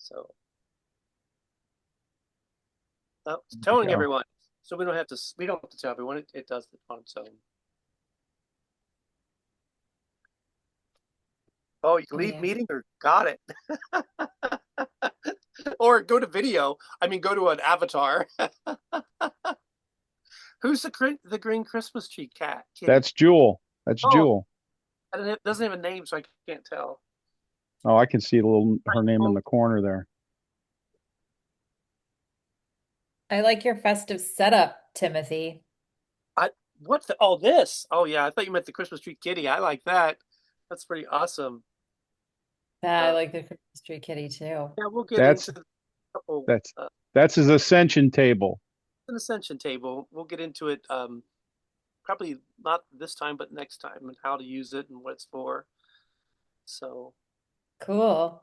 So telling everyone, so we don't have to tell everyone. It does it on its own. Oh, you can leave Yeah. meeting or got it. Or go to video. I mean, go to an avatar. Who's the green Christmas tree kitty? That's Jewel. That's Oh, Jewel. it doesn't have a name, so I can't tell. Oh, I can see her name in the corner there. I like your festive setup, Timothy. I what the oh this? Oh yeah, I thought you meant the Christmas tree kitty. I like that. That's pretty awesome. Yeah, I Uh, like the Christmas tree kitty too. yeah, we'll get That's into a couple that's that's his ascension table. an ascension table. We'll get into it probably not this time, but next time, and how to use it and what it's for. So Cool.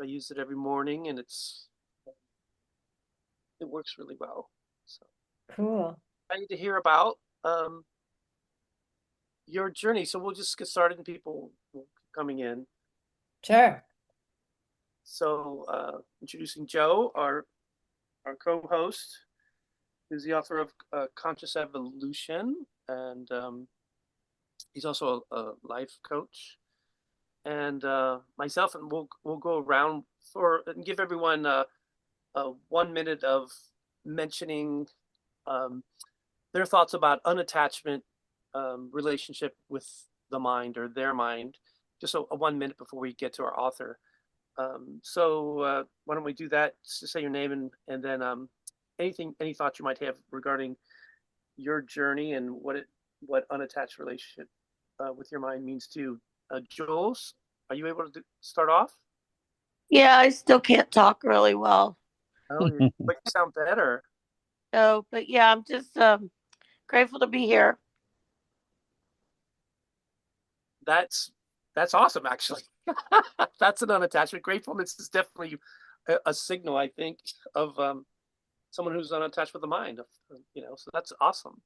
I use it every morning, and it works really well. So Cool. I need to hear about um, your journey. So we'll just get started, and people will keep coming in. Sure. So introducing Joe, our co-host, who's the author of Conscious Evolution, and he's also a life coach. And myself, and we'll go around for and give everyone 1 minute of mentioning um, their thoughts about unattachment, relationship with the mind or their mind. Just a 1 minute before we get to our author. So why don't we do that? Just say your name and then any thoughts you might have regarding your journey and what unattached relationship with your mind means to you. Jules, are you able to start off? Yeah, I still can't talk really well. Oh, but you sound better. So, but yeah, I'm just grateful to be here. That's that's awesome, actually. That's an unattachment. Gratefulness is definitely a signal, I think, of someone who's unattached with the mind. So that's awesome.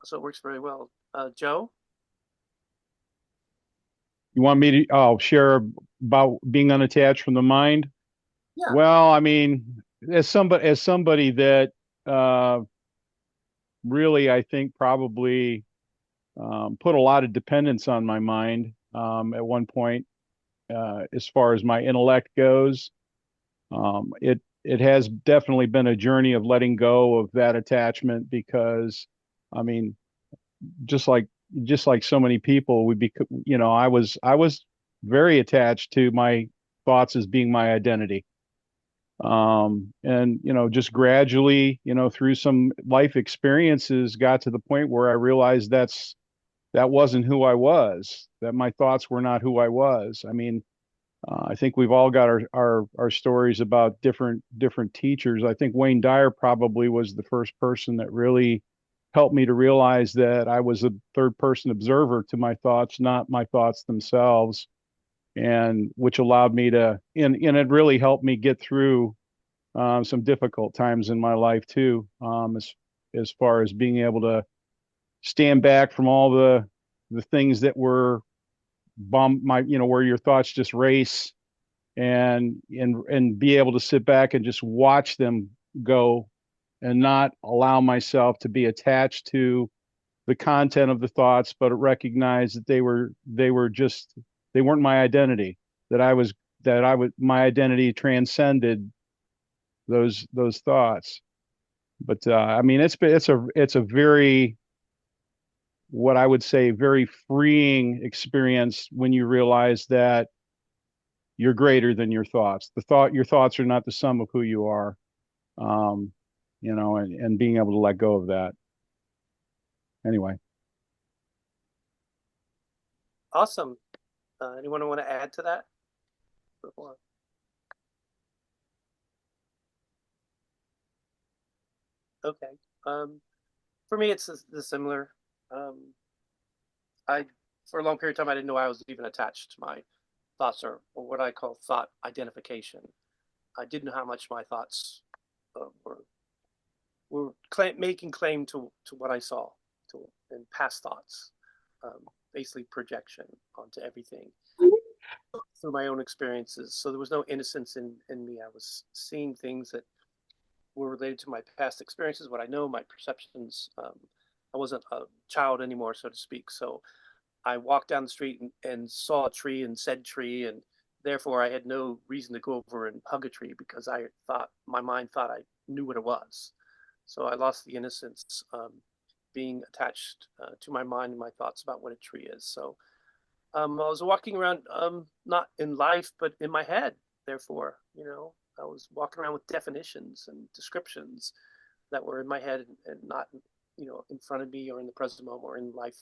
So it works very well. Joe? You want me to share about being unattached from the mind? Yeah. Well, I mean, as somebody that uh, really, I think probably put a lot of dependence on my mind at one point, as far as my intellect goes. It has definitely been a journey of letting go of that attachment because, I mean, just like just like so many people, I was very attached to my thoughts as being my identity. And just gradually, through some life experiences, got to the point where I realized that wasn't who I was, that my thoughts were not who I was. I mean, I think we've all got our stories about different teachers. I think Wayne Dyer probably was the first person that really helped me to realize that I was a third person observer to my thoughts, not my thoughts themselves, and which allowed me to, and it really helped me get through some difficult times in my life too, as far as being able to stand back from all the things that were where your thoughts just race, and be able to sit back and just watch them go, and not allow myself to be attached to the content of the thoughts, but recognize that they weren't my identity. My identity transcended those thoughts. But I mean, it's a very, what I would say, very freeing experience when you realize that you're greater than your thoughts. Your thoughts are not the sum of who you are. Um, and being able to let go of that. Anyway. Awesome. Anyone want to add to that? Okay. For me, it's the similar. Um, I for a long period of time I didn't know I was even attached to my thoughts or what I call thought identification. I didn't know how much my thoughts were making claim to what I saw, and past thoughts, basically projection onto everything. through my own experiences. So there was no innocence in me. I was seeing things that were related to my past experiences, what I know, my perceptions. I wasn't a child anymore, so to speak. So I walked down the street and saw a tree and said tree, and therefore I had no reason to go over and hug a tree because I thought my mind thought I knew what it was. So I lost the innocence, being attached to my mind and my thoughts about what a tree is. So I was walking around, not in life, but in my head. Therefore, I was walking around with definitions and descriptions that were in my head and not, in front of me or in the present moment or in life,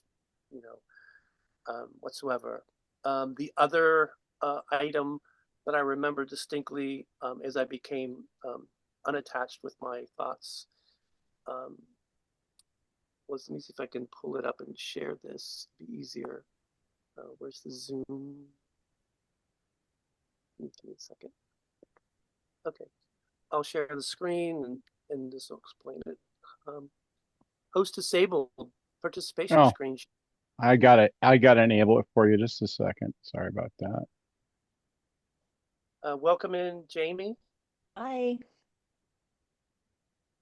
you know, whatsoever. The other item that I remember distinctly as I became unattached with my thoughts was, let me see if I can pull it up and share this. It'd be easier. Where's the Zoom? Give me a second. Okay, I'll share the screen and this will explain it. Host disabled participation Oh, screen. I got it. I got to enable it for you. Just a second. Sorry about that. Welcome in, Jamie. Hi.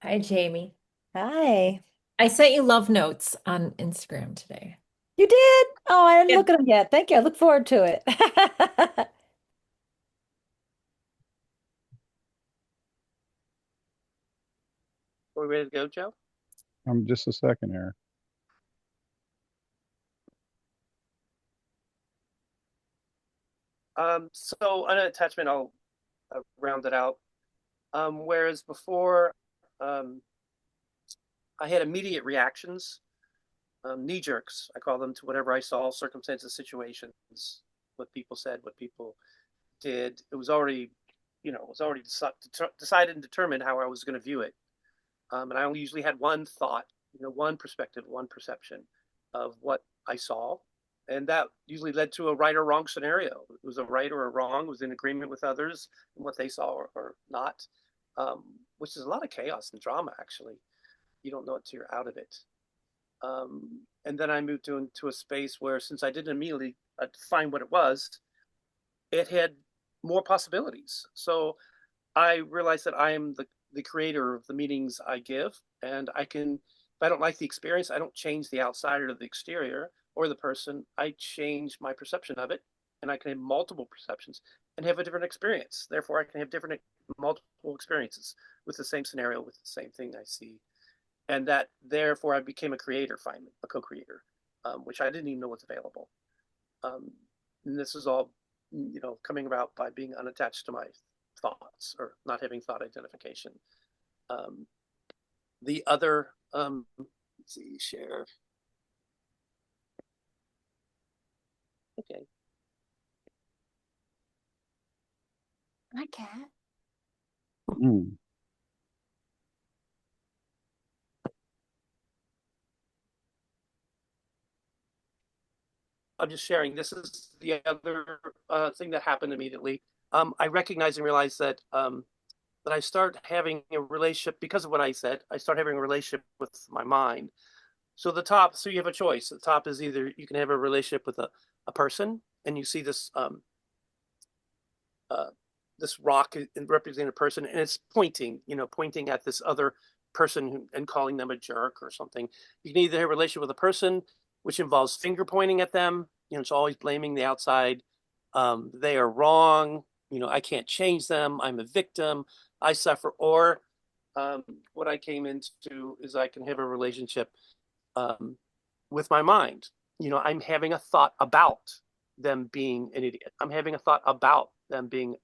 Hi, Jamie. Hi. I sent you love notes on Instagram today. You did? Oh, I didn't Yeah. look at them yet. Thank you. I look forward to it. Are we ready to go, Joe? Just a second here. So unattachment, I'll round it out. Whereas before, I had immediate reactions, knee jerks, I call them, to whatever I saw, circumstances, situations, what people said, what people did. It was already, decided and determined how I was going to view it. And I only usually had one thought, one perspective, one perception of what I saw. And that usually led to a right or wrong scenario. It was a right or a wrong, it was in agreement with others and what they saw or not, which is a lot of chaos and drama, actually. You don't know it till you're out of it. And then I moved into a space where, since I didn't immediately define what it was, it had more possibilities. So I realized that I am the creator of the meanings I give, and if I don't like the experience, I don't change the outside or the exterior or the person. I change my perception of it, and I can have multiple perceptions and have a different experience. Therefore, I can have different multiple experiences with the same scenario, with the same thing I see. And that, therefore, I became a creator, finally, a co-creator, which I didn't even know was available. And this is all, coming about by being unattached to my thoughts or not having thought identification. The other, let's see, share. Okay. Hi, cat. Hmm. I'm just sharing. This is the other thing that happened immediately. I recognize and realize that that I start having a relationship because of what I said. I start having a relationship with my mind. So so you have a choice. The top is either you can have a relationship with a person, and you see uh, this rock representing a person, and it's pointing at this other person and calling them a jerk or something. You can either have a relationship with a person, which involves finger pointing at them. It's always blaming the outside. They are wrong. I can't change them. I'm a victim. I suffer. Or what I came into is I can have a relationship um, with my mind. I'm having a thought about them being an idiot. I'm having a thought about them being,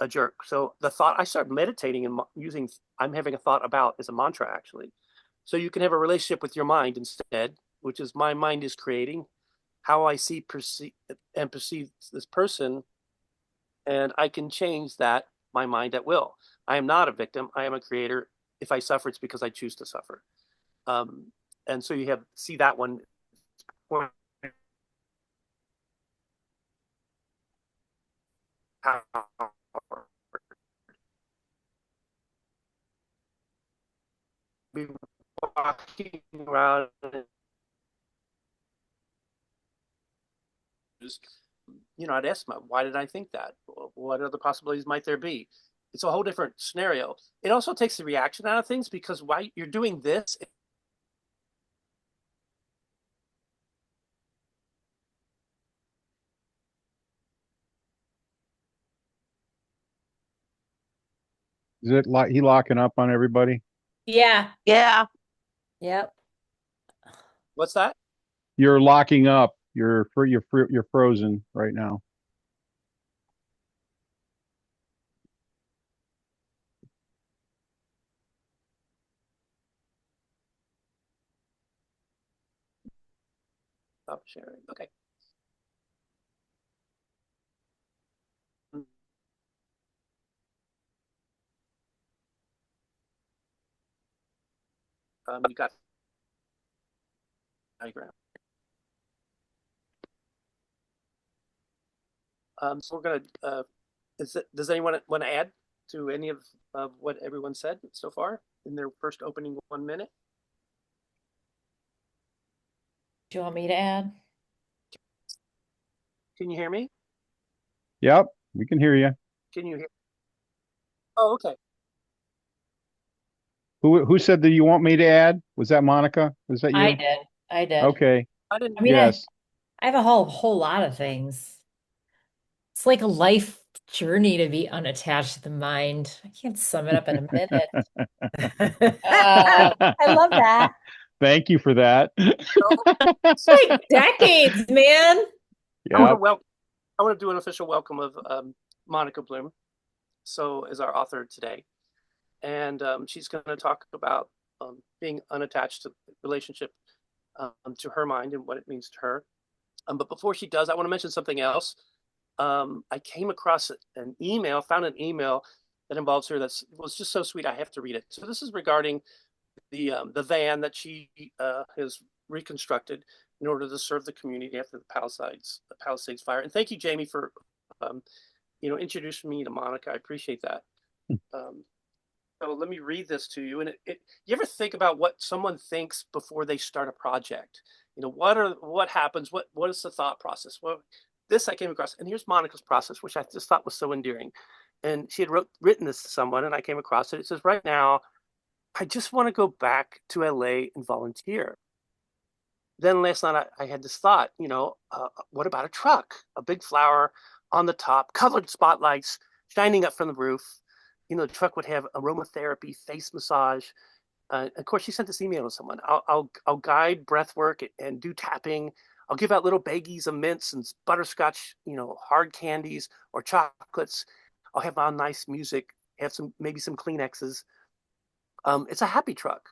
a jerk. So the thought, I start meditating and using, I'm having a thought about as a mantra, actually. So you can have a relationship with your mind instead, which is my mind is creating how I perceive this person, and I can change that, my mind, at will. I am not a victim. I am a creator. If I suffer, it's because I choose to suffer. Um, and so you see that one. Be walking around and just, I'd ask them, why did I think that? What other possibilities might there be? It's a whole different scenario. It also takes the reaction out of things, because why you're doing this. Is it like he locking up on everybody? Yeah. Yeah. Yep. What's that? You're locking up. You're frozen right now. Stop sharing. Okay. You got diagram. So we're gonna. Does anyone want to add to any of what everyone said so far in their first opening 1 minute? Do you want me to add? Can you hear me? Yep, we can hear you. Can you hear? Oh, okay. Who said that you want me to add? Was that Monica? Was that I you? did. I did. Okay. I didn't. I mean, Yes. I have a whole lot of things. It's like a life journey to be unattached to the mind. I can't sum it up in a minute. I love that. Thank you for that. It's like decades, man. I want to Yep. I want to do an official welcome of Monica Bloom, so as our author today, and she's going to talk about being unattached to relationship, to her mind and what it means to her. But before she does, I want to mention something else. I came across found an email that involves her that was just so sweet. I have to read it. So this is regarding the van that she has reconstructed in order to serve the community after the Palisades fire. And thank you, Jamie, for introducing me to Monica. I appreciate that. So let me read this to you. And you ever think about what someone thinks before they start a project? What happens? What is the thought process? Well, this I came across, and here's Monica's process, which I just thought was so endearing. And she had written this to someone, and I came across it. It says, right now, I just want to go back to LA and volunteer. Then last night I had this thought, what about a truck, a big flower on the top, colored spotlights shining up from the roof. The truck would have aromatherapy, face massage. Of course, she sent this email to someone. I'll guide breath work and do tapping. I'll give out little baggies of mints and butterscotch, hard candies or chocolates. I'll have on nice music, have maybe some Kleenexes. It's a happy truck.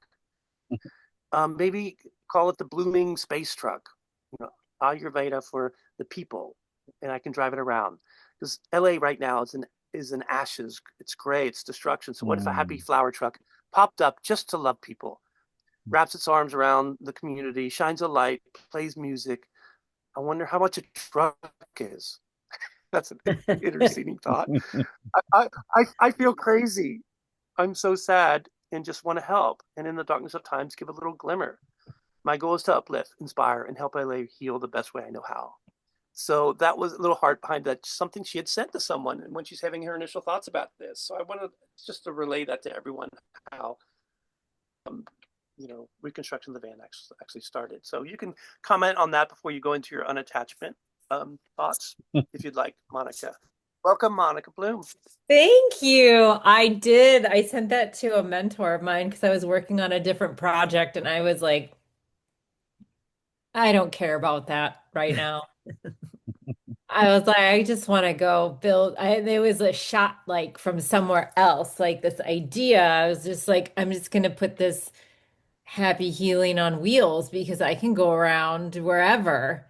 Maybe call it the blooming space truck. Ayurveda for the people, and I can drive it around. Because LA right now is in ashes. It's gray. It's destruction. So what if a happy flower truck popped up just to love people, wraps its arms around the community, shines a light, plays music? I wonder how much a truck is. That's an interceding thought. I feel crazy. I'm so sad and just want to help. And in the darkness of times, give a little glimmer. My goal is to uplift, inspire, and help LA heal the best way I know how. So that was a little heart behind that, something she had sent to someone, and when she's having her initial thoughts about this. So I wanted just to relay that to everyone, how reconstruction of the van actually started. So you can comment on that before you go into your unattachment thoughts, if you'd like, Monica. Welcome, Monica Bloom. Thank you. I did. I sent that to a mentor of mine because I was working on a different project and I was like, I don't care about that right now. I was like, I just want to go build. There was a shot like from somewhere else, like this idea. I was just like, I'm just gonna put this happy healing on wheels because I can go around wherever.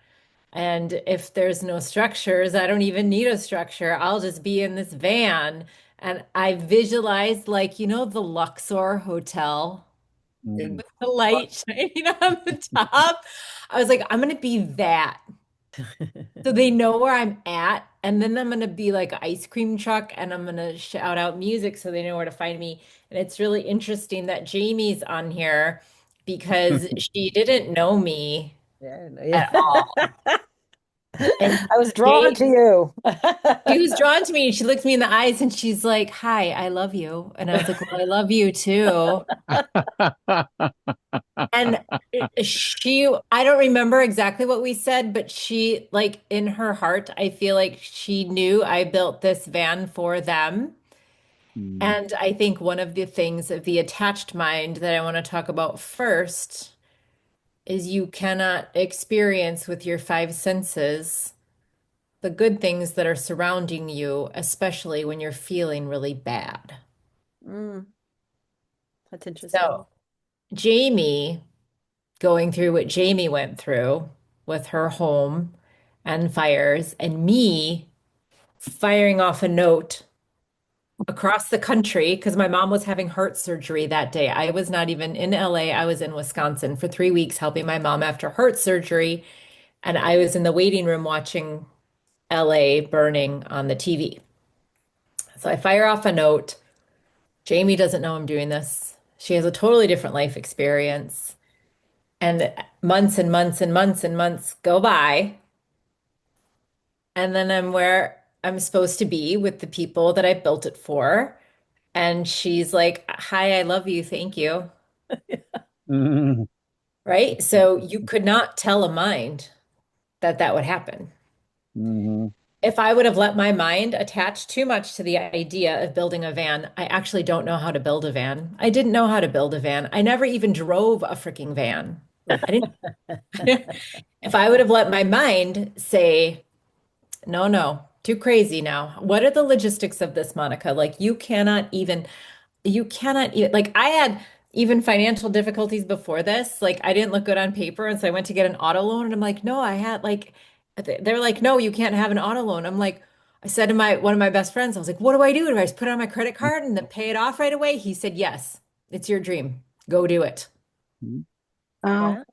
And if there's no structures, I don't even need a structure. I'll just be in this van. And I visualized like, the Luxor Hotel In, with the light shining on the top. I was like, I'm gonna be that. So they know where I'm at, and then I'm gonna be like an ice cream truck, and I'm gonna shout out music so they know where to find me. And it's really interesting that Jamie's on here because she didn't know me Yeah, at all. And I was drawn to you. she was drawn to me and she looked me in the eyes and she's like, "Hi, I love you." And I was like, "Well, I love you too." And I don't remember exactly what we said, but she, like in her heart, I feel like she knew I built this van for them. Mm, And I think one of the things of the attached mind that I want to talk about first is you cannot experience with your five senses the good things that are surrounding you, especially when you're feeling really bad. Mm, that's interesting. So, Jamie, going through what Jamie went through with her home and fires, and me firing off a note across the country because my mom was having heart surgery that day. I was not even in LA, I was in Wisconsin for 3 weeks helping my mom after heart surgery. And I was in the waiting room watching LA burning on the TV. So I fire off a note. Jamie doesn't know I'm doing this. She has a totally different life experience. And months and months and months and months go by. And then I'm where I'm supposed to be with the people that I built it for. And she's like, "Hi, I love you. Thank you." mm, Right? So you could not tell a mind that that would happen. mhm, If I would have let my mind attach too much to the idea of building a van, I actually don't know how to build a van. I didn't know how to build a van. I never even drove a freaking van. I didn't. If I would have let my mind say, "No, no, too crazy now. What are the logistics of this, Monica? Like you cannot even, like I had even financial difficulties before this. Like I didn't look good on paper. And so I went to get an auto loan and I'm like, no, I had like, they're like, no, you can't have an auto loan. I'm like, I said to my one of my best friends, I was like, what do I do? Do I just put it on my credit card and then pay it off right away? He said, yes, it's your dream. Go do it. mm, Oh, Yeah.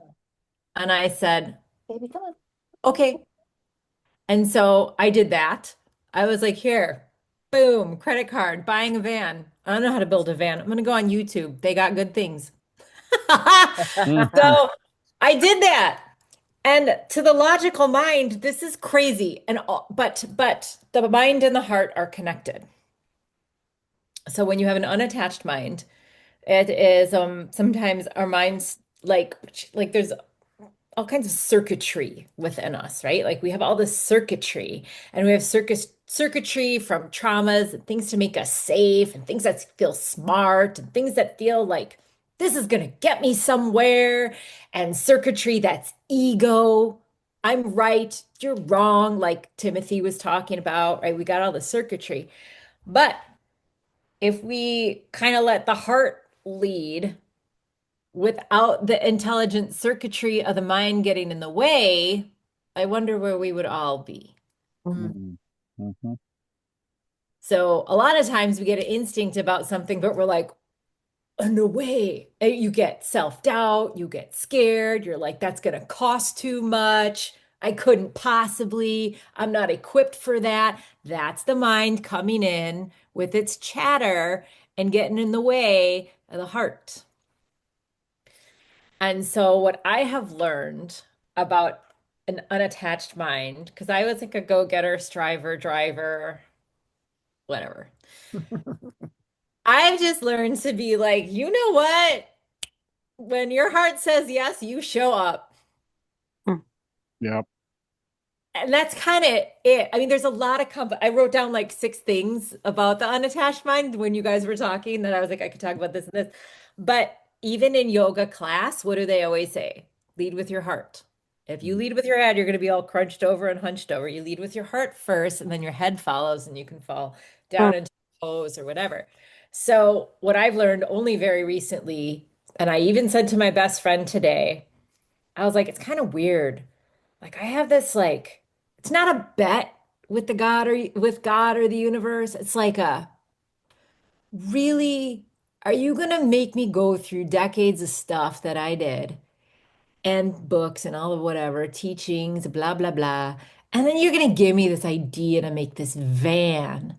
And I said, Baby, come on. okay. And so I did that. I was like, here, boom, credit card, buying a van. I don't know how to build a van. I'm going to go on YouTube. They got good things. mhm, So I did that. And to the logical mind, this is crazy. But the mind and the heart are connected. So when you have an unattached mind, it is sometimes our minds like there's all kinds of circuitry within us, right? Like we have all this circuitry and we have circuitry from traumas and things to make us safe and things that feel smart and things that feel like this is going to get me somewhere and circuitry that's ego. I'm right, you're wrong, like Timothy was talking about, right? We got all the circuitry. But if we kind of let the heart lead, without the intelligent circuitry of the mind getting in the way, I wonder where we would all be. Mhm. mhm, mhm, So a lot of times we get an instinct about something, but we're like, oh, no way. And you get self-doubt, you get scared, you're like, that's going to cost too much. I couldn't possibly, I'm not equipped for that. That's the mind coming in with its chatter and getting in the way of the heart. And so, what I have learned about an unattached mind, because I was like a go-getter, striver, driver, whatever. I've just learned to be like, you know what? When your heart says yes, you show up. mm, yep, And that's kind of it. I mean, there's a lot of I wrote down like six things about the unattached mind when you guys were talking that I was like, I could talk about this and this. But even in yoga class, what do they always say? Lead with your heart. If you mm, lead with your head, you're going to be all crunched over and hunched over. You lead with your heart first, and then your head follows, and you can fall mm, down into a pose or whatever. So, what I've learned only very recently, and I even said to my best friend today, I was like, it's kind of weird. Like I have this like it's not a bet with the God or with God or the universe. It's like a really, are you gonna make me go through decades of stuff that I did and books and all of whatever, teachings, blah blah blah. And then you're gonna give me this idea to make this van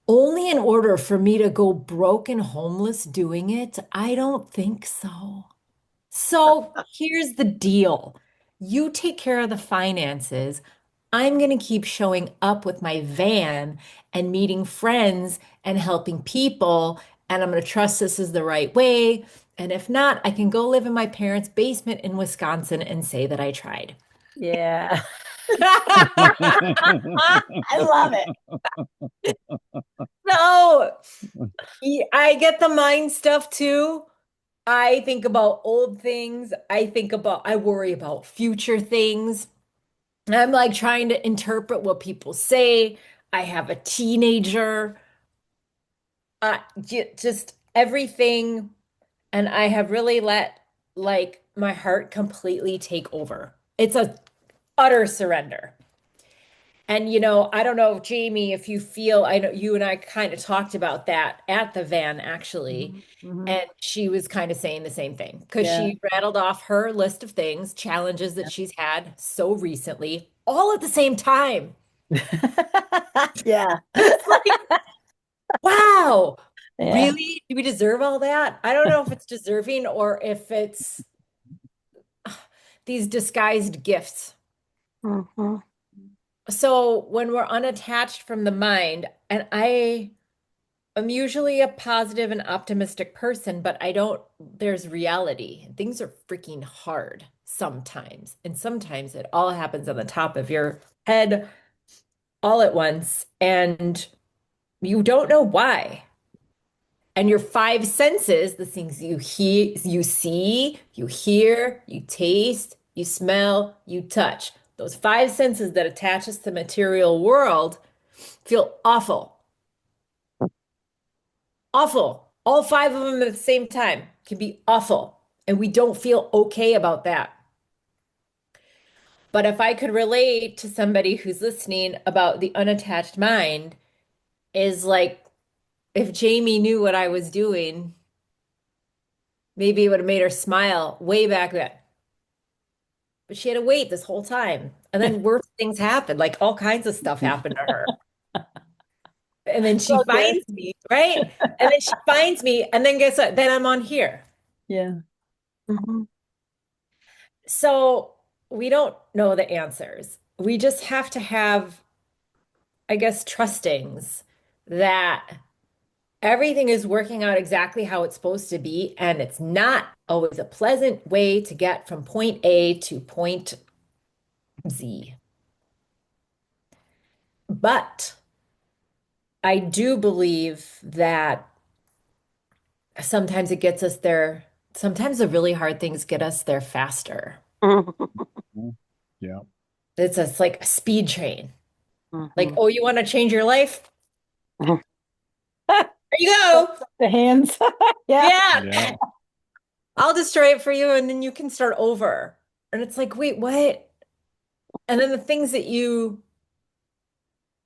only in order for me to go broke and homeless doing it? I don't think so. So here's the deal. You take care of the finances. I'm going to keep showing up with my van and meeting friends and helping people. And I'm going to trust this is the right way. And if not, I can go live in my parents' basement in Wisconsin and say that I tried. Yeah. I love it. So I get the mind stuff too. I think about old things. I worry about future things. I'm like trying to interpret what people say. I have a teenager, just everything. And I have really let like my heart completely take over. It's a utter surrender. And I don't know, Jamie, if you feel, I know you and I kind of talked about that at the van actually. Mhm. And she was kind of saying the same thing because Yeah. she rattled off her list of things, challenges that she's had so recently, all at the same time. Yeah. It's like, wow, Yeah. really? Do we deserve all that? I don't know if it's deserving or if it's these disguised gifts. Mhm. So when we're unattached from the mind, and I'm usually a positive and optimistic person, but there's reality. Things are freaking hard sometimes. And sometimes it all happens on the top of your head all at once, and you don't know why. And your five senses, the things you see, you hear, you taste, you smell, you touch. Those five senses that attach us to the material world feel awful. Awful. All five of them at the same time can be awful. And we don't feel okay about that. But if I could relate to somebody who's listening about the unattached mind, is like if Jamie knew what I was doing, maybe it would have made her smile way back then. But she had to wait this whole time. And then worse things happened, like all kinds of stuff happened to her. And then she So good. finds me, right? And then she finds me, and then guess what? Then I'm on here. Yeah. Mhm. So we don't know the answers. We just have to have, I guess, trustings that everything is working out exactly how it's supposed to be. And it's not always a pleasant way to get from point A to point Z. But I do believe that sometimes it gets us there. Sometimes the really hard things get us there faster. Yeah. It's like a speed train. Like, Mhm. oh, you want to change your life? Mhm. There you go. The hands. Yeah. Yeah, Yeah. I'll destroy it for you and then you can start over. And it's like, wait, what? And then the things that you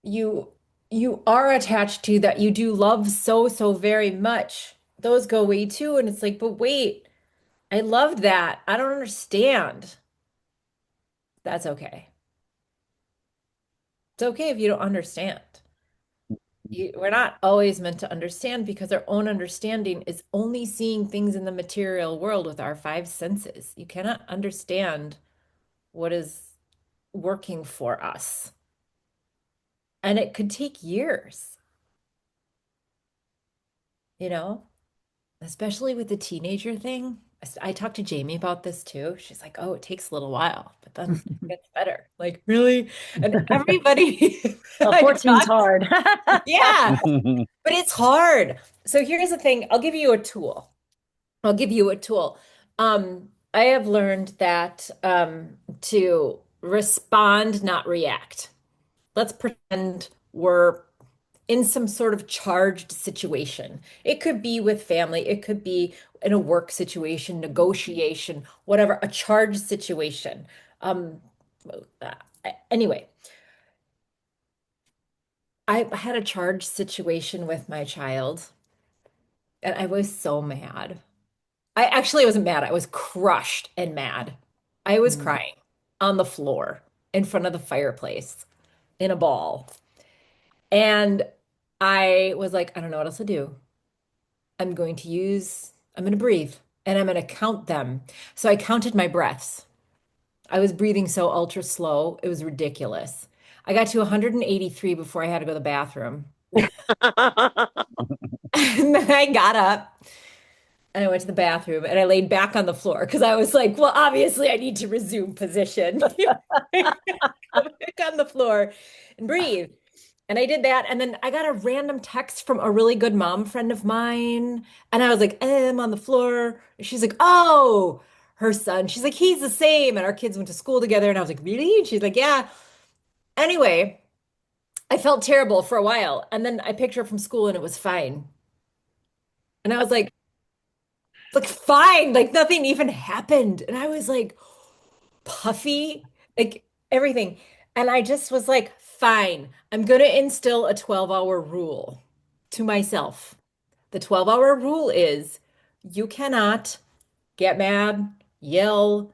you are attached to that you do love so, so very much, those go away too. And it's like, but wait, I loved that. I don't understand. That's okay. It's okay if you don't understand. We're not always meant to understand because our own understanding is only seeing things in the material world with our five senses. You cannot understand what is working for us. And it could take years, you know, especially with the teenager thing. I talked to Jamie about this too. She's like, oh, it takes a little while, but then it gets better. Like, really? And everybody Well, I 14's talked, hard. yeah, but it's hard. So here's the thing. I'll give you a tool. I'll give you a tool. I have learned that to respond, not react. Let's pretend we're in some sort of charged situation. It could be with family, it could be in a work situation, negotiation, whatever, a charged situation. Um, uh, anyway, I had a charged situation with my child, and I was so mad. I actually wasn't mad. I was crushed and mad. I was Mm. crying on the floor in front of the fireplace in a ball. And I was like, I don't know what else to do. I'm going to breathe and I'm going to count them. So I counted my breaths. I was breathing so ultra slow. It was ridiculous. I got to 183 before I had to go to the bathroom. And then I got up and I went to the bathroom and I laid back on the floor because I was like, well, obviously I need to resume position. Go back on the floor and breathe. And I did that. And then I got a random text from a really good mom friend of mine. And I was like, I'm on the floor. And she's like, oh, her son. She's like, he's the same. And our kids went to school together. And I was like, really? And she's like, yeah. Anyway, I felt terrible for a while. And then I picked her up from school and it was fine. And I was like fine, like nothing even happened. And I was like puffy, like everything. And I just was like, fine, I'm going to instill a 12-hour rule to myself. The 12-hour rule is you cannot get mad, yell,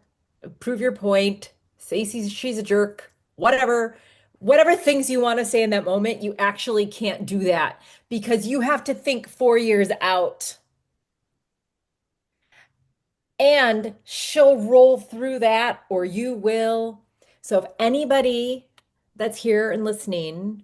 prove your point, say she's a jerk, whatever. Whatever things you want to say in that moment, you actually can't do that because you have to think 4 years out. And she'll roll through that, or you will. So if anybody that's here and listening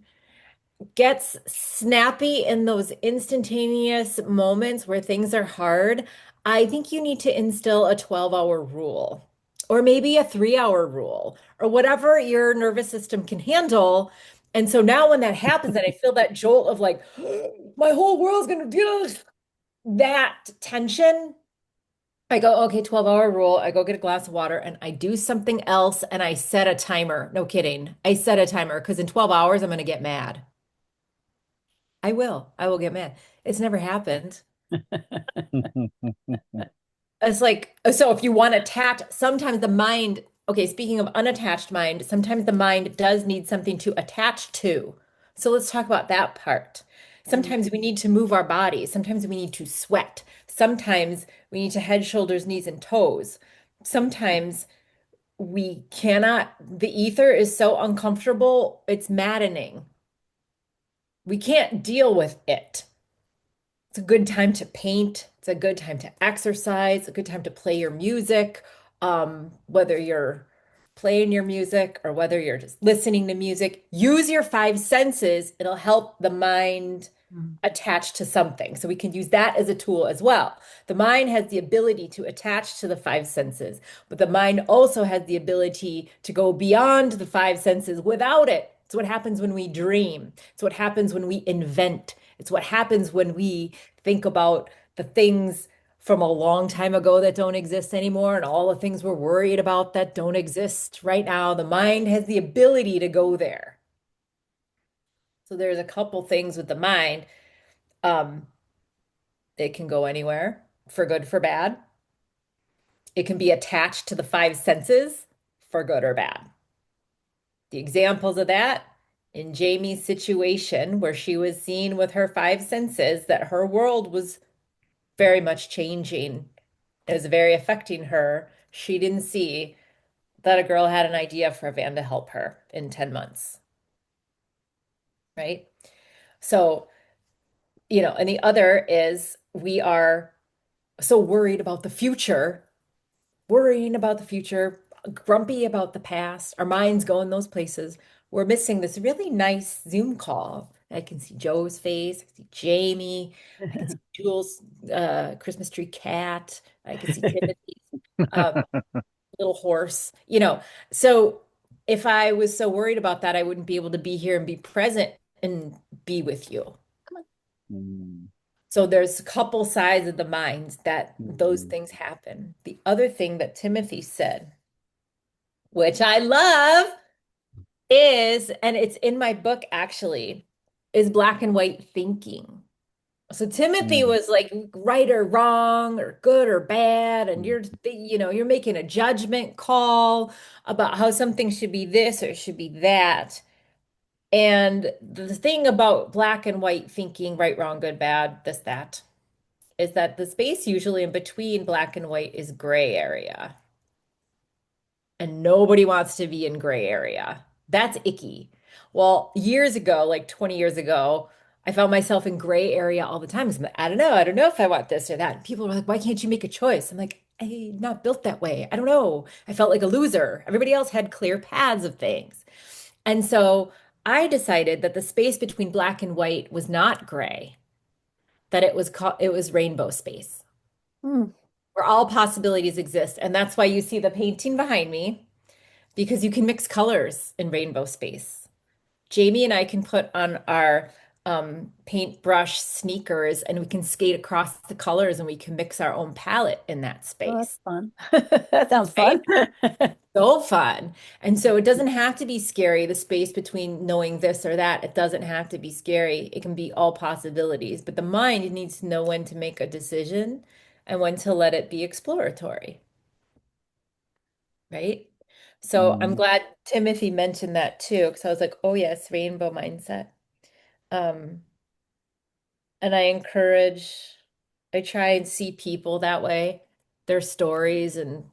gets snappy in those instantaneous moments where things are hard, I think you need to instill a 12-hour rule, or maybe a 3-hour rule, or whatever your nervous system can handle. And so now when that happens, and I feel that jolt of like, my whole world's gonna do that tension. I go, okay, 12-hour rule. I go get a glass of water and I do something else and I set a timer. No kidding. I set a timer because in 12 hours, I'm going to get mad. I will. I will get mad. It's never happened. It's like, so if you want to attach, sometimes the mind, okay, speaking of unattached mind, sometimes the mind does need something to attach to. So let's talk about that part. Sometimes we need to move our bodies. Sometimes we need to sweat. Sometimes we need to head, shoulders, knees, and toes. Sometimes we cannot, the ether is so uncomfortable, it's maddening. We can't deal with it. It's a good time to paint. It's a good time to exercise, a good time to play your music, whether you're playing your music or whether you're just listening to music. Use your five senses. It'll help the mind attach to something. So we can use that as a tool as well. The mind has the ability to attach to the five senses, but the mind also has the ability to go beyond the five senses without it. It's what happens when we dream. It's what happens when we invent. It's what happens when we think about the things from a long time ago that don't exist anymore and all the things we're worried about that don't exist right now. The mind has the ability to go there. So there's a couple things with the mind. It can go anywhere for good, for bad. It can be attached to the five senses for good or bad. The examples of that in Jamie's situation, where she was seeing with her five senses that her world was very much changing. It was very affecting her. She didn't see that a girl had an idea for a van to help her in 10 months. Right? So, and the other is we are so worried about the future, worrying about the future, grumpy about the past. Our minds go in those places. We're missing this really nice Zoom call. I can see Joe's face. I can see Jamie. I can see Jules' Christmas tree cat. I can see Timothy's little horse. So if I was so worried about that, I wouldn't be able to be here and be present and be with you. Come on. So there's a couple sides of the mind that those things happen. The other thing that Timothy said, which I love, is, and it's in my book actually, is black and white thinking. So Timothy was like right or wrong or good or bad, and you're making a judgment call about how something should be this or should be that. And the thing about black and white thinking, right, wrong, good, bad, this, that, is that the space usually in between black and white is gray area. And nobody wants to be in gray area. That's icky. Well, years ago, like 20 years ago, I found myself in gray area all the time. I don't know if I want this or that. And people were like, why can't you make a choice? I'm like, I'm not built that way. I don't know. I felt like a loser. Everybody else had clear paths of things. And so I decided that the space between black and white was not gray, that it was rainbow space, Mm. where all possibilities exist. And that's why you see the painting behind me, because you can mix colors in rainbow space. Jamie and I can put on our paintbrush sneakers and we can skate across the colors and we can mix our own palette in that Oh, that's space. fun. That sounds Right? fun. So fun. And so it doesn't have to be scary, the space between knowing this or that. It doesn't have to be scary. It can be all possibilities. But the mind needs to know when to make a decision and when to let it be exploratory. Right? So I'm Mhm. glad Timothy mentioned that too, because I was like, oh yes, rainbow mindset. Um, and I try and see people that way, their stories and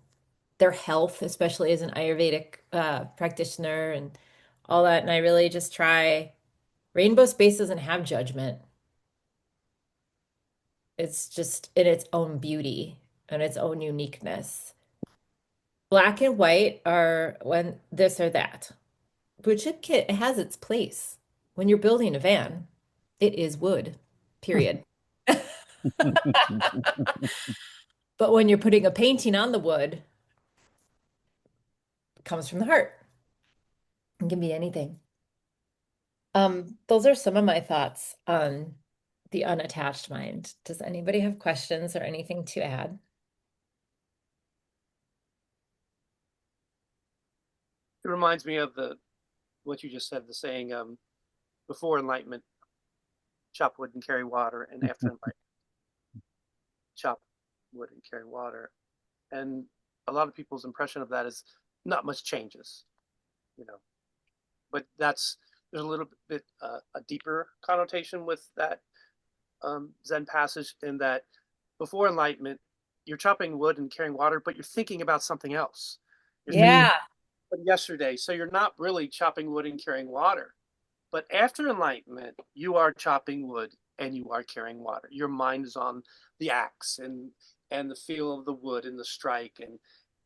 their health, especially as an Ayurvedic practitioner and all that. And I really just try, rainbow space doesn't have judgment. It's just in its own beauty and its own uniqueness. Black and white are when this or that, which it has its place. When you're building a van, it is wood, period. But when you're putting a painting on the wood, it comes from the heart. It can be anything. Those are some of my thoughts on the unattached mind. Does anybody have questions or anything to add? It reminds me of what you just said, the saying, before enlightenment, chop wood and carry water, and after enlightenment, chop wood and carry water. And a lot of people's impression of that is not much changes, you know. But there's a little bit a deeper connotation with that Zen passage, in that before enlightenment, you're chopping wood and carrying water, but you're thinking about something else. You're thinking Mm. Yeah. about yesterday, so you're not really chopping wood and carrying water. But after enlightenment, you are chopping wood and you are carrying water. Your mind is on the axe and the feel of the wood and the strike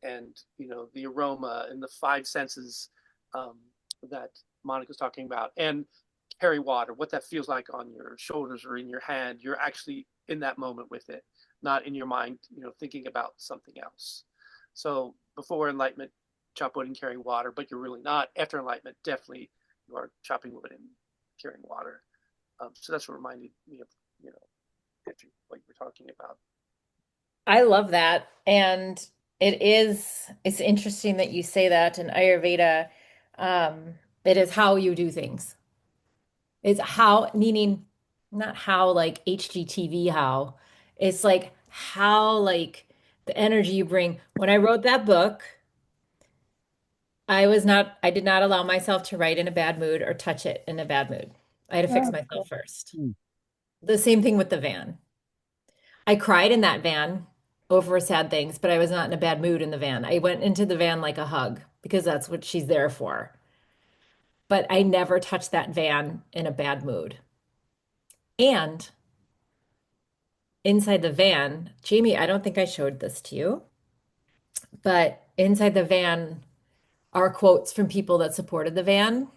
and the aroma and the five senses um, that Monica's talking about, and carry water, what that feels like on your shoulders or in your hand. You're actually in that moment with it, not in your mind, thinking about something else. So before enlightenment, chop wood and carry water, but you're really not. After enlightenment, definitely you are chopping wood and carrying water. So that's what reminded me of, what you were talking about. I love that. And it's interesting that you say that in Ayurveda, um, it is how you do things. It's how, meaning not how like HGTV how. It's like how like the energy you bring. When I wrote that book, I did not allow myself to write in a bad mood or touch it in a bad mood. I had to fix Oh, myself cool. first. Mm. The same thing with the van. I cried in that van over sad things, but I was not in a bad mood in the van. I went into the van like a hug because that's what she's there for. But I never touched that van in a bad mood. And inside the van, Jamie, I don't think I showed this to you, but inside the van are quotes from people that supported the van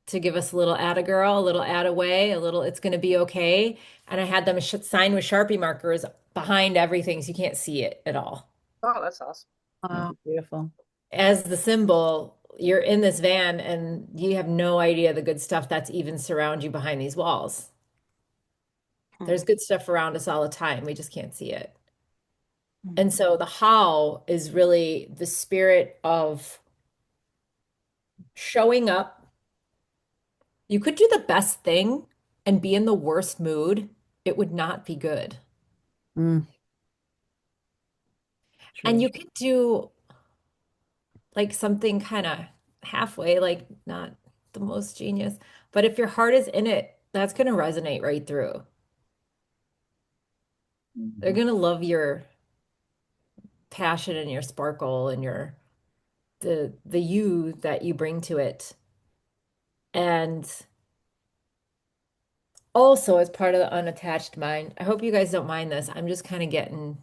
to give us a little atta girl, a little atta way, a little it's going to be okay. And I had them sign with Sharpie markers behind everything so you can't see it at all. Oh, that's awesome. Wow, beautiful. As the symbol, you're in this van and you have no idea the good stuff that's even surround you behind these walls. There's good stuff around us all the time. We just can't see it. And so the how is really the spirit of showing up. You could do the best thing and be in the worst mood. It would not be good. Mm, And true. you could do like something kind of halfway, like not the most genius, but if your heart is in it, that's going to resonate right through. They're Mhm. going to love your passion and your sparkle and your the you that you bring to it. And also as part of the unattached mind, I hope you guys don't mind this. I'm just kind of getting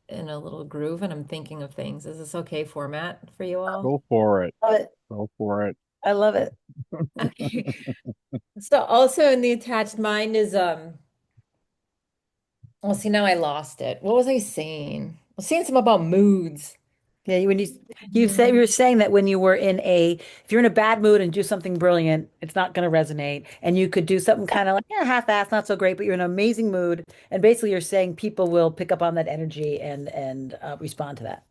in a little groove and I'm thinking of things. Is this okay format for you all? Go for it. Love it. Go for it. I love it. Okay. So also in the attached mind is well, see, now I lost it. What was I saying? I was saying something about moods. Yeah, when you were saying that when you were in a if you're in a bad mood and do something brilliant, it's not going to resonate. And you could do something kind of like, yeah, half-assed, not so great, but you're in an amazing mood. And basically you're saying people will pick up on that energy and respond to that.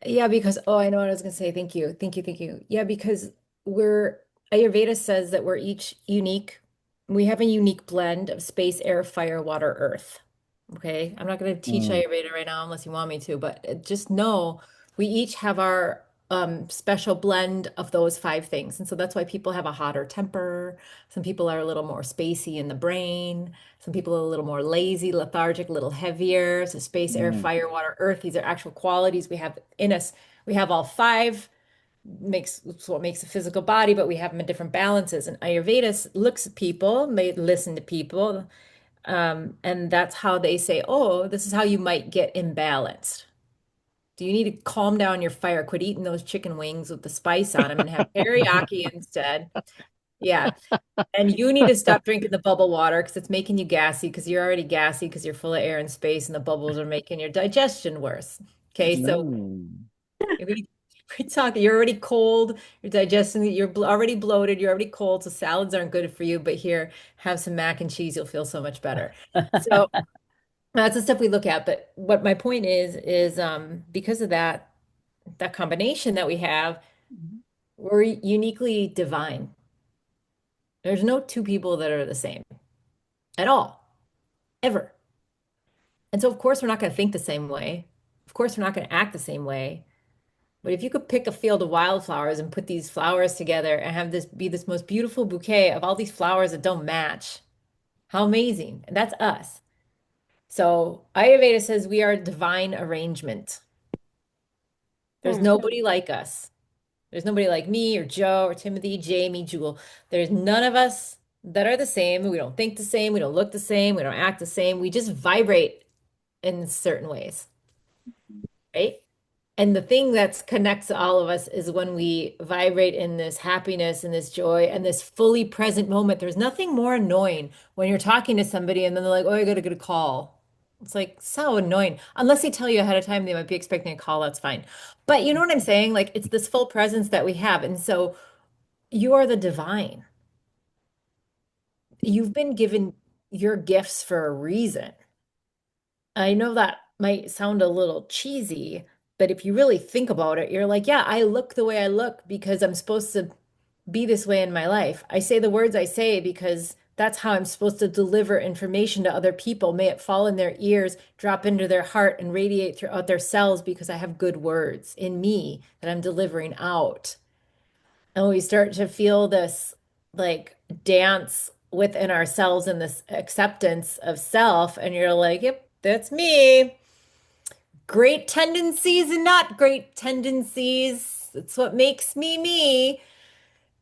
Yeah, because oh, I know what I was gonna say. Thank you. Thank you. Thank you. Yeah, because we're Ayurveda says that we're each unique. We have a unique blend of space, air, fire, water, earth. Okay. I'm not gonna teach Mm, Ayurveda right now unless you want me to, but just know we each have our special blend of those five things. And so that's why people have a hotter temper. Some people are a little more spacey in the brain. Some people are a little more lazy, lethargic, a little heavier. So space, air, mm, fire, water, earth, these are actual qualities we have in us. We have all five, makes it's what makes a physical body, but we have them in different balances. And Ayurveda looks at people, may listen to people, and that's how they say, oh, this is how you might get imbalanced. Do you need to calm down your fire? Quit eating those chicken wings with the spice on them and have teriyaki instead. Yeah. And you need to stop drinking the bubble water because it's making you gassy because you're already gassy because you're full of air and space and the bubbles are making your digestion worse. Okay, so mm. we, we're talking, you're already cold, you're digesting, already bloated, you're already cold, so salads aren't good for you, but here, have some mac and cheese, you'll feel so much better. So that's the stuff we look at. But what my point is because of that combination that we have, we're uniquely divine. There's no two people that are the same at all, ever. And so, of course, we're not going to think the same way. Of course, we're not going to act the same way. But if you could pick a field of wildflowers and put these flowers together and have this be this most beautiful bouquet of all these flowers that don't match, how amazing. And that's us. So Ayurveda says we are divine arrangement. There's Hmm. nobody like us. There's nobody like me or Joe or Timothy, Jamie, Jewel. There's none of us that are the same. We don't think the same. We don't look the same. We don't act the same. We just vibrate in certain ways, right? And the thing that connects all of us is when we vibrate in this happiness and this joy and this fully present moment. There's nothing more annoying when you're talking to somebody and then they're like, oh, I gotta get a call. It's like so annoying. Unless they tell you ahead of time they might be expecting a call, that's fine. But you know what I'm saying? Like it's this full presence that we have. And so you are the divine. You've been given your gifts for a reason. I know that might sound a little cheesy, but if you really think about it, you're like, yeah, I look the way I look because I'm supposed to be this way in my life. I say the words I say because that's how I'm supposed to deliver information to other people. May it fall in their ears, drop into their heart, and radiate throughout their cells because I have good words in me that I'm delivering out. And we start to feel this like dance within ourselves and this acceptance of self, and you're like, yep, that's me. Great tendencies and not great tendencies. It's what makes me me.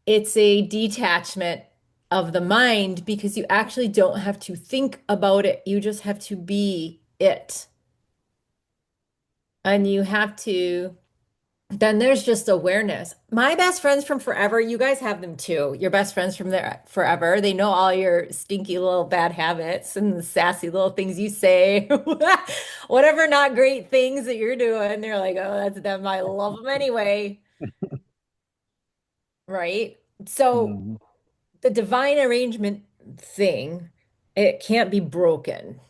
It's a detachment of the mind because you actually don't have to think about it. You just have to be it. And you have to then there's just awareness. My best friends from forever, you guys have them too. Your best friends from there forever. They know all your stinky little bad habits and the sassy little things you say, whatever not great things that you're doing. They're like, oh, that's them. I love them anyway. Right? So Mhm. the divine arrangement thing, it can't be broken.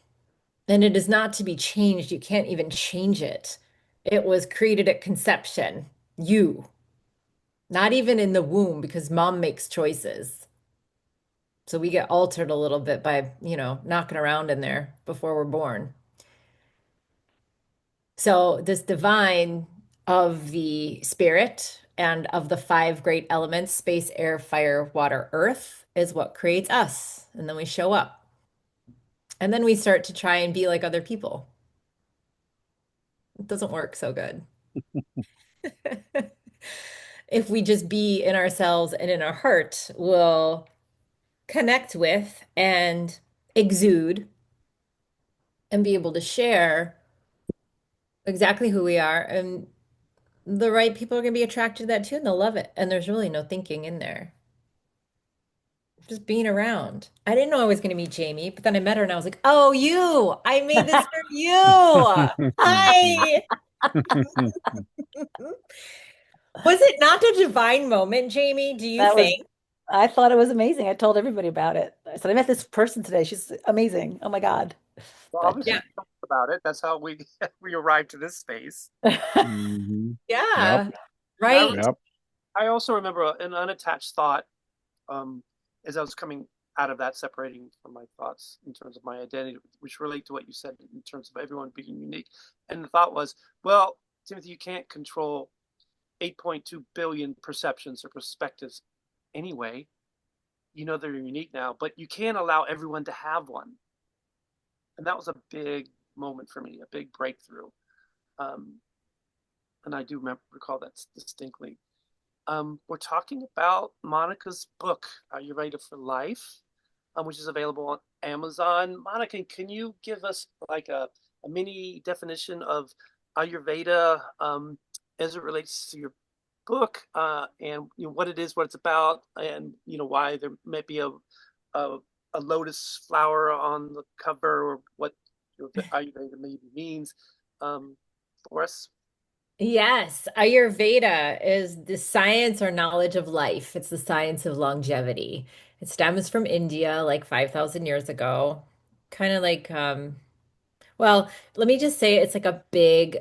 And it is not to be changed. You can't even change it. It was created at conception. You. Not even in the womb because mom makes choices. So we get altered a little bit by, knocking around in there before we're born. So this divine of the spirit and of the five great elements, space, air, fire, water, earth, is what creates us. And then we show up. And then we start to try and be like other people. It doesn't work so good. If we just be in ourselves and in our heart, we'll connect with and exude and be able to share exactly who we are. And the right people are going to be attracted to that too, and they'll love it. And there's really no thinking in there. Just being around. I didn't know I was going to meet Jamie, but then I met her and I was like, oh, you, I made this for you. Hi. Was it not a divine moment, Jamie? Do you That was, think? I thought it was amazing. I told everybody about it. I said, I met this person today. She's amazing. Oh my God. Well, But obviously, Yeah. we talked about it. That's how we we arrived to this space. Mhm. Yep. Yeah. And I Right. Yep. I also remember an unattached thought um, as I was coming out of that, separating from my thoughts in terms of my identity, which relate to what you said in terms of everyone being unique. And the thought was, well, Timothy, you can't control 8.2 billion perceptions or perspectives anyway. You know they're unique now, but you can't allow everyone to have one. And that was a big moment for me, a big breakthrough. Um, and I do recall that distinctly. We're talking about Monica's book, Ayurveda for Life, which is available on Amazon. Monica, can you give us like a mini definition of Ayurveda as it relates to your book, and what it is, what it's about, and why there might be a, a lotus flower on the cover, or what Ayurveda maybe means um, for us? Yes, Ayurveda is the science or knowledge of life. It's the science of longevity. It stems from India like 5,000 years ago. Kind of like, well, let me just say it's like a big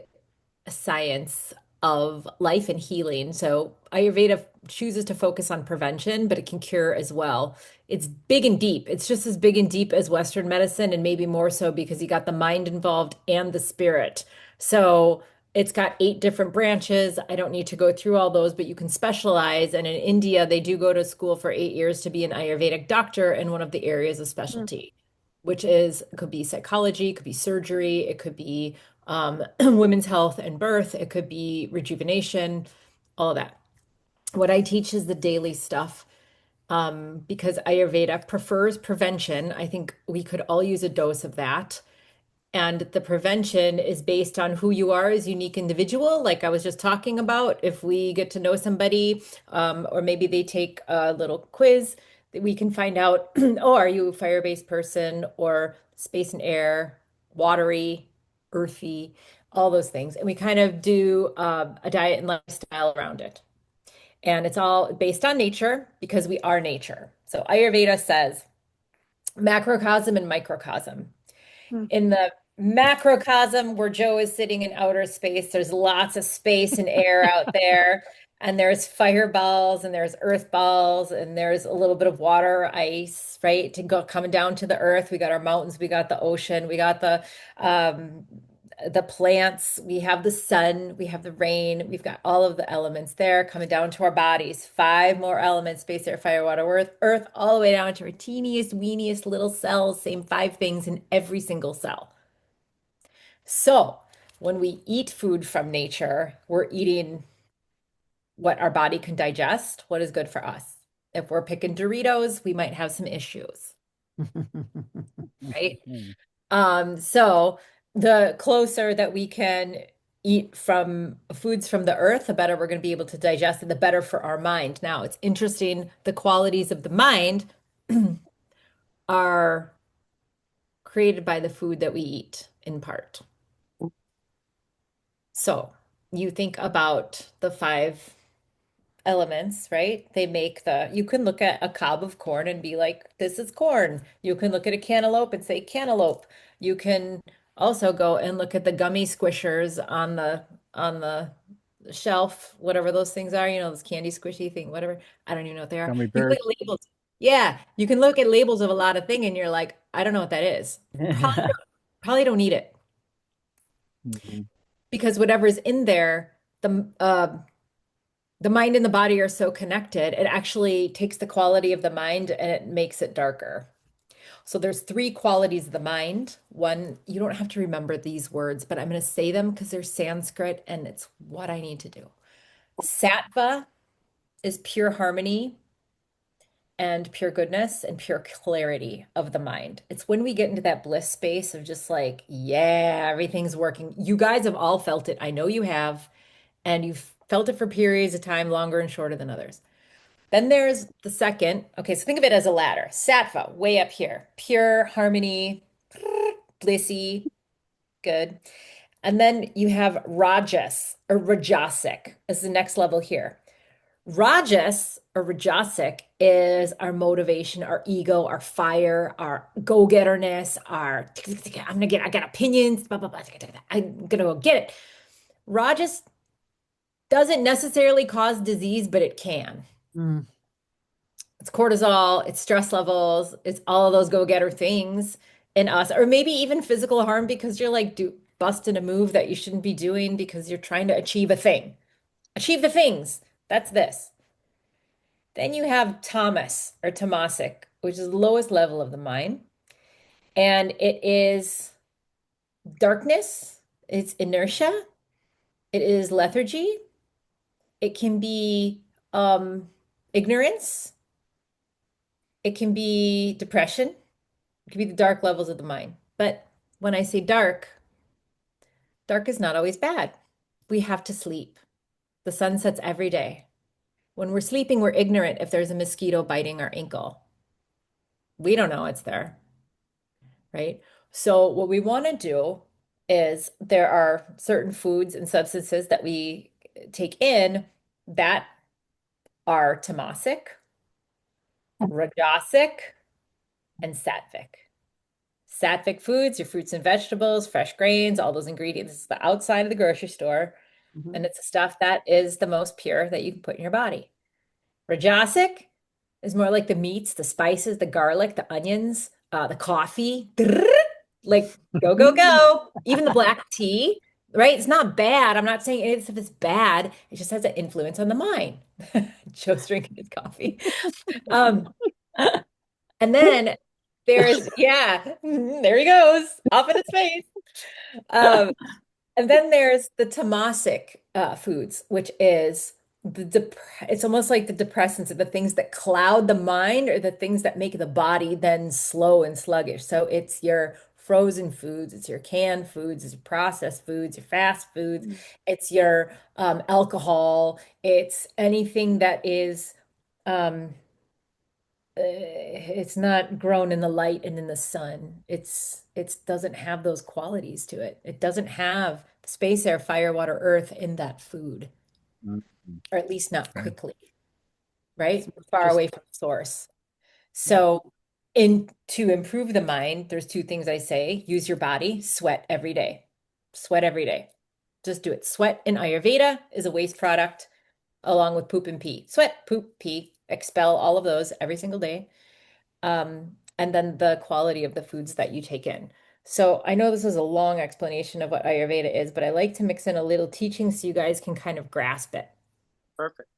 science of life and healing. So Ayurveda chooses to focus on prevention, but it can cure as well. It's big and deep. It's just as big and deep as Western medicine, and maybe more so because you got the mind involved and the spirit. So it's got 8 different branches. I don't need to go through all those, but you can specialize. And in India, they do go to school for 8 years to be an Ayurvedic doctor in one of the areas of specialty, which is, it could be psychology, it could be surgery, it could be women's health and birth, it could be rejuvenation, all of that. What I teach is the daily stuff because Ayurveda prefers prevention. I think we could all use a dose of that. And the prevention is based on who you are as a unique individual, like I was just talking about. If we get to know somebody, or maybe they take a little quiz, we can find out, oh, are you a fire-based person or space and air, watery, earthy, all those things. And we kind of do a diet and lifestyle around it. And it's all based on nature because we are nature. So Ayurveda says macrocosm and microcosm. Hmm. In the macrocosm where Joe is sitting in outer space, there's lots of space and air out there, and there's fireballs and there's earth balls and there's a little bit of water, ice, right? To go coming down to the earth. We got our mountains, we got the ocean, we got um the plants, we have the sun, we have the rain, we've got all of the elements there coming down to our bodies. 5 more elements: space, air, fire, water, earth, all the way down to our teeniest, weeniest little cells, same 5 things in every single cell. So when we eat food from nature, we're eating what our body can digest, what is good for us. If we're picking Doritos, we might have some issues, right? So the closer that we can eat from foods from the earth, the better we're going to be able to digest it, the better for our mind. Now, it's interesting, the qualities of the mind are created by the food that we eat in part. So you think about the 5 elements, right? They make you can look at a cob of corn and be like, this is corn. You can look at a cantaloupe and say cantaloupe. You can also go and look at the gummy squishers on the shelf, whatever those things are, those candy squishy thing, whatever. I don't even know what they are. Gummy You can look bears. at labels. Yeah, you can look at labels of a lot of thing and you're like, I don't know what that is. Probably don't eat it Mhm. because whatever's in there, the mind and the body are so connected, it actually takes the quality of the mind and it makes it darker. So there's 3 qualities of the mind. One, you don't have to remember these words, but I'm going to say them because they're Sanskrit and it's what I need to do. Sattva is pure harmony and pure goodness and pure clarity of the mind. It's when we get into that bliss space of just like, yeah, everything's working. You guys have all felt it. I know you have. And you've felt it for periods of time, longer and shorter than others. Then there's the second. Okay, so think of it as a ladder. Sattva, way up here. Pure harmony, blissy, good. And then you have Rajas or Rajasic is the next level here. Rajas or Rajasic is our motivation, our ego, our fire, our go-getterness, our I got opinions, blah, blah, blah, I'm gonna go get it. Rajas doesn't necessarily cause disease, but it can. Mm. It's cortisol, it's stress levels, it's all of those go-getter things in us, or maybe even physical harm because you're like busting a move that you shouldn't be doing because you're trying to achieve a thing. Achieve the things. That's this. Then you have Tamas or Tamasic, which is the lowest level of the mind. And it is darkness, it's inertia, it is lethargy, it can be ignorance, it can be depression, it can be the dark levels of the mind. But when I say dark, dark is not always bad. We have to sleep. The sun sets every day. When we're sleeping, we're ignorant if there's a mosquito biting our ankle. We don't know it's there, right? So what we want to do is there are certain foods and substances that we take in that are tamasic, rajasic, and sattvic. Sattvic foods, your fruits and vegetables, fresh grains, all those ingredients. This is the outside of the grocery store. And it's the stuff that is the most pure that you can put in your body. Rajasic is more like the meats, the spices, the garlic, the onions, the coffee. Like go, go, go. Even the black tea, right? It's not bad. I'm not saying any of this stuff is bad. It just has an influence on the mind. Joe's drinking his coffee. And then there's, there he goes, off in his face. And then there's the tamasic foods, which is it's almost like the depressants or the things that cloud the mind or the things that make the body then slow and sluggish. So it's your frozen foods, it's your canned foods, it's your processed foods, your fast foods, it's your alcohol, it's anything that is it's not grown in the light and in the sun. It doesn't have those qualities to it. It doesn't have space, air, fire, water, earth in that food, or at least not quickly, right? Far away from source. So to improve the mind, there's two things I say. Use your body, sweat every day. Sweat every day. Just do it. Sweat in Ayurveda is a waste product along with poop and pee. Sweat, poop, pee, expel all of those every single day. And then the quality of the foods that you take in. So I know this is a long explanation of what Ayurveda is, but I like to mix in a little teaching so you guys can kind of grasp it. Perfect.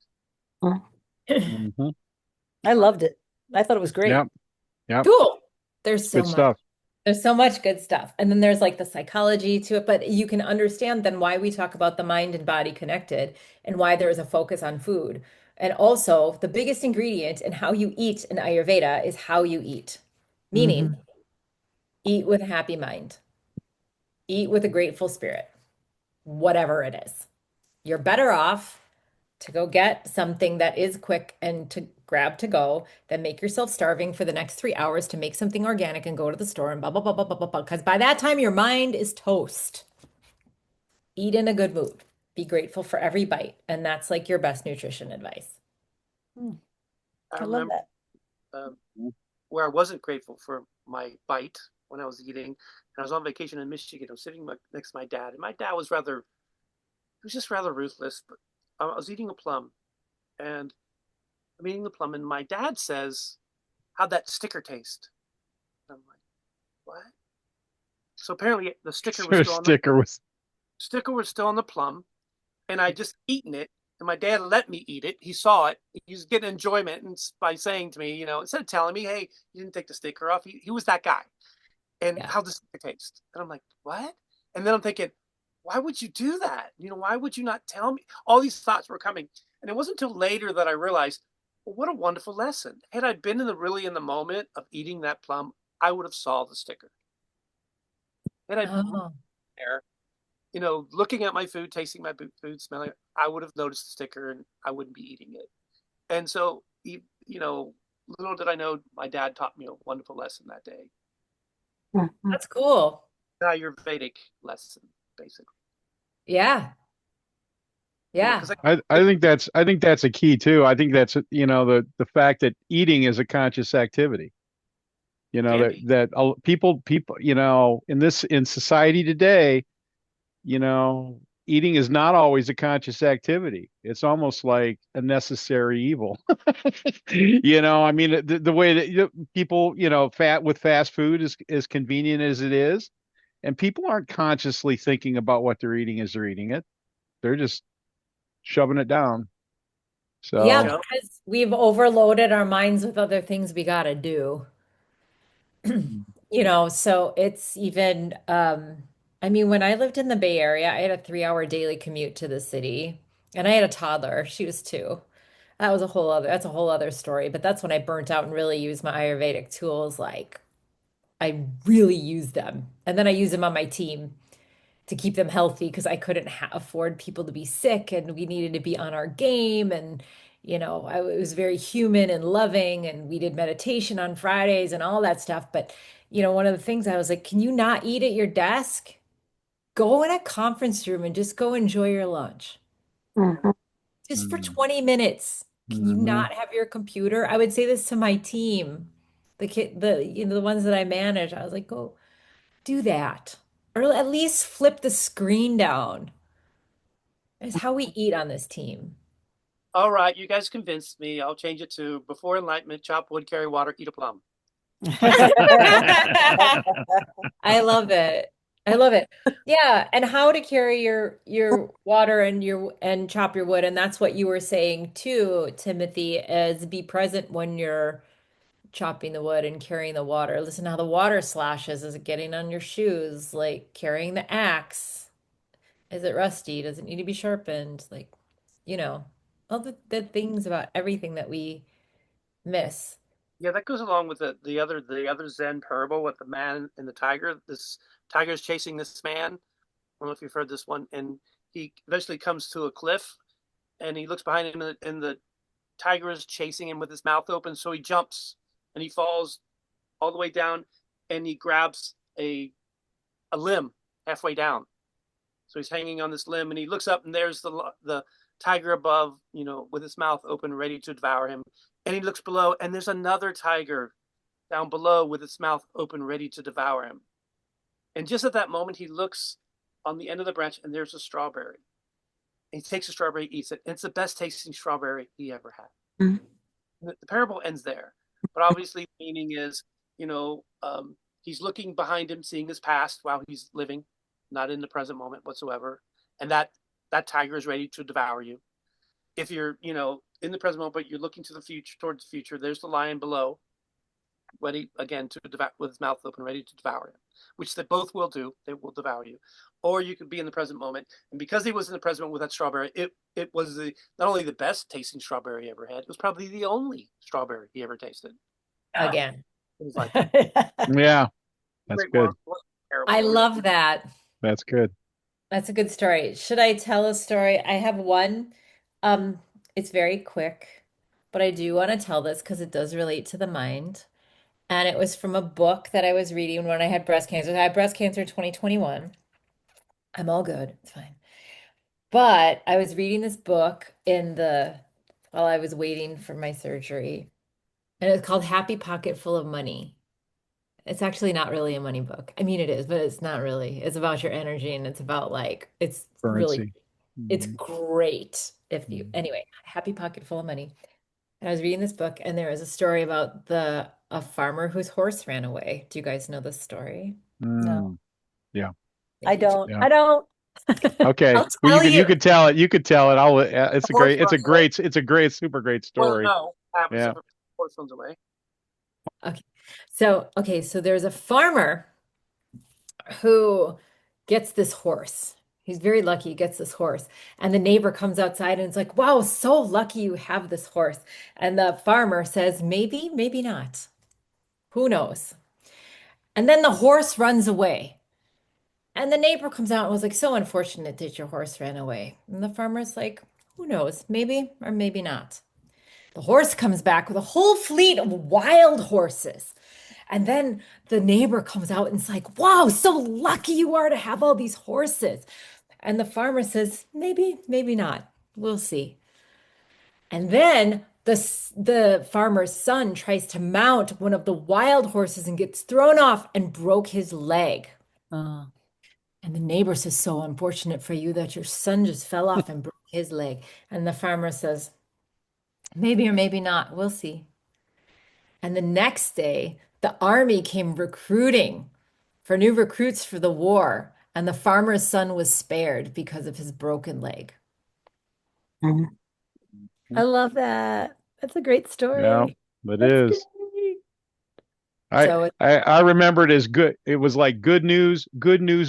I loved it. I thought it was great. Yep. Cool. There's so Good much. stuff. There's so much good stuff. And then there's like the psychology to it, but you can understand then why we talk about the mind and body connected and why there is a focus on food. And also, the biggest ingredient in how you eat in Ayurveda is how you eat, meaning eat with a happy mind, eat with a grateful spirit, whatever it is. You're better off to go get something that is quick and to grab to go than make yourself starving for the next 3 hours to make something organic and go to the store and blah, blah, blah, blah, blah, blah, blah. Because by that time, your mind is toast. Eat in a good mood. Be grateful for every bite. And that's like your best nutrition advice. I love that. Where I wasn't grateful for my bite when I was eating, and I was on vacation in Michigan. I was sitting next to my dad, and my dad was just rather ruthless. But I was eating a plum, and I'm eating the plum, and my dad says, "How'd that sticker taste?" And I'm like, "What?" So apparently the sticker was still on the plum, and I just eaten it. And my dad let me eat it. He saw it. He was getting enjoyment by saying to me, instead of telling me, "Hey, you didn't take the sticker off," he was that guy. And how does it taste? And I'm like, "What?" And then I'm thinking, why would you do that? Why would you not tell me? All these thoughts were coming. And it wasn't until later that I realized, well, what a wonderful lesson. Had I been really in the moment of eating that plum, I would have saw the sticker. Had I been there, looking at my food, tasting my food, smelling it, I would have noticed the sticker and I wouldn't be eating it. And so, little did I know, my dad taught me a wonderful lesson that day. That's cool. Ayurvedic lesson, basically. Yeah. Yeah. Because I think that's a key too. I think that's the fact that eating is a conscious activity. Can be. People in society today, eating is not always a conscious activity. It's almost like a necessary evil. I mean, the way that people, fast food is as convenient as it is, and people aren't consciously thinking about what they're eating as they're eating it. They're just shoving it down. Yeah, So, because we've overloaded our minds with other things we gotta do. So it's even I mean, when I lived in the Bay Area, I had a 3-hour daily commute to the city, and I had a toddler. She was 2. That's a whole other story, but that's when I burnt out and really used my Ayurvedic tools. Like, I really used them. And then I used them on my team to keep them healthy because I couldn't afford people to be sick, and we needed to be on our game. And, it was very human and loving, and we did meditation on Fridays and all that stuff. But, one of the things I was like, can you not eat at your desk? Go in a conference room and just go enjoy your lunch. Just for mm, 20 minutes. Can you mhm. not have your computer? I would say this to my team, the ones that I manage. I was like, go do that. Or at least flip the screen down. Is how we eat on this team. All right, you guys convinced me. I'll change it to before enlightenment, chop wood, carry water, eat a plum. I love it. I love it. Yeah, and how to carry your water and chop your wood, and that's what you were saying too, Timothy, is be present when you're chopping the wood and carrying the water. Listen to how the water slashes. Is it getting on your shoes? Like carrying the axe. Is it rusty? Does it need to be sharpened? Like, you know, all the things about everything that we miss. Yeah, that goes along with the other Zen parable with the man and the tiger. This tiger is chasing this man. I don't know if you've heard this one, and he eventually comes to a cliff, and he looks behind him, and the tiger is chasing him with his mouth open. So he jumps and he falls all the way down, and he grabs a limb halfway down. So he's hanging on this limb, and he looks up, and there's the tiger above, with his mouth open, ready to devour him. And he looks below, and there's another tiger down below with its mouth open, ready to devour him. And just at that moment, he looks on the end of the branch, and there's a strawberry. And he takes a strawberry, eats it, and it's the best tasting strawberry he ever had. Mhm. The parable ends there, but obviously the meaning is, he's looking behind him, seeing his past while he's living, not in the present moment whatsoever, and that tiger is ready to devour you. If you're, in the present moment, but you're looking to the future, towards the future, there's the lion below, ready again to devour, with his mouth open, ready to devour him, which they both will do. They will devour you. Or you could be in the present moment, and because he was in the present moment with that strawberry, it was not only the best tasting strawberry he ever had, it was probably the only strawberry he ever tasted. Again. It was like Yeah, that's great good. I love that. That's good. That's a good story. Should I tell a story? I have one. It's very quick, but I do want to tell this because it does relate to the mind. And it was from a book that I was reading when I had breast cancer. I had breast cancer in 2021. I'm all good. It's fine. But I was reading this book while I was waiting for my surgery, and it's called Happy Pocket Full of Money. It's actually not really a money book. I mean, it is, but it's not really. It's about your energy, and it's about like Currency. it's Mhm. great if you Mhm. anyway, Happy Pocket Full of Money. And I was reading this book, and there was a story about a farmer whose horse ran away. Do you guys know this story? No, Yeah. I Maybe you don't. Yeah. I don't. Okay. I'll Well, tell you you. could tell it. You could tell it. the horse runs away. Super great Well, story. no, what happens Yeah. if a horse runs away? Okay, so there's a farmer who gets this horse. He's very lucky he gets this horse. And the neighbor comes outside and it's like, wow, so lucky you have this horse. And the farmer says, maybe, maybe not. Who knows? And then the horse runs away. And the neighbor comes out and was like, so unfortunate that your horse ran away. And the farmer's like, who knows? Maybe or maybe not. The horse comes back with a whole fleet of wild horses. And then the neighbor comes out and is like, wow, so lucky you are to have all these horses. And the farmer says, maybe, maybe not. We'll see. And then the farmer's son tries to mount one of the wild horses and gets thrown off and broke his leg. Oh. And the neighbor says, so unfortunate for you that your son just fell off and broke his leg. And the farmer says, maybe or maybe not. We'll see. And the next day, the army came recruiting for new recruits for the war. And the farmer's son was spared because of his broken leg. Mhm. I love that. That's a great Yeah, story. it That's is. great. So it, I remember it as good. It was like good news,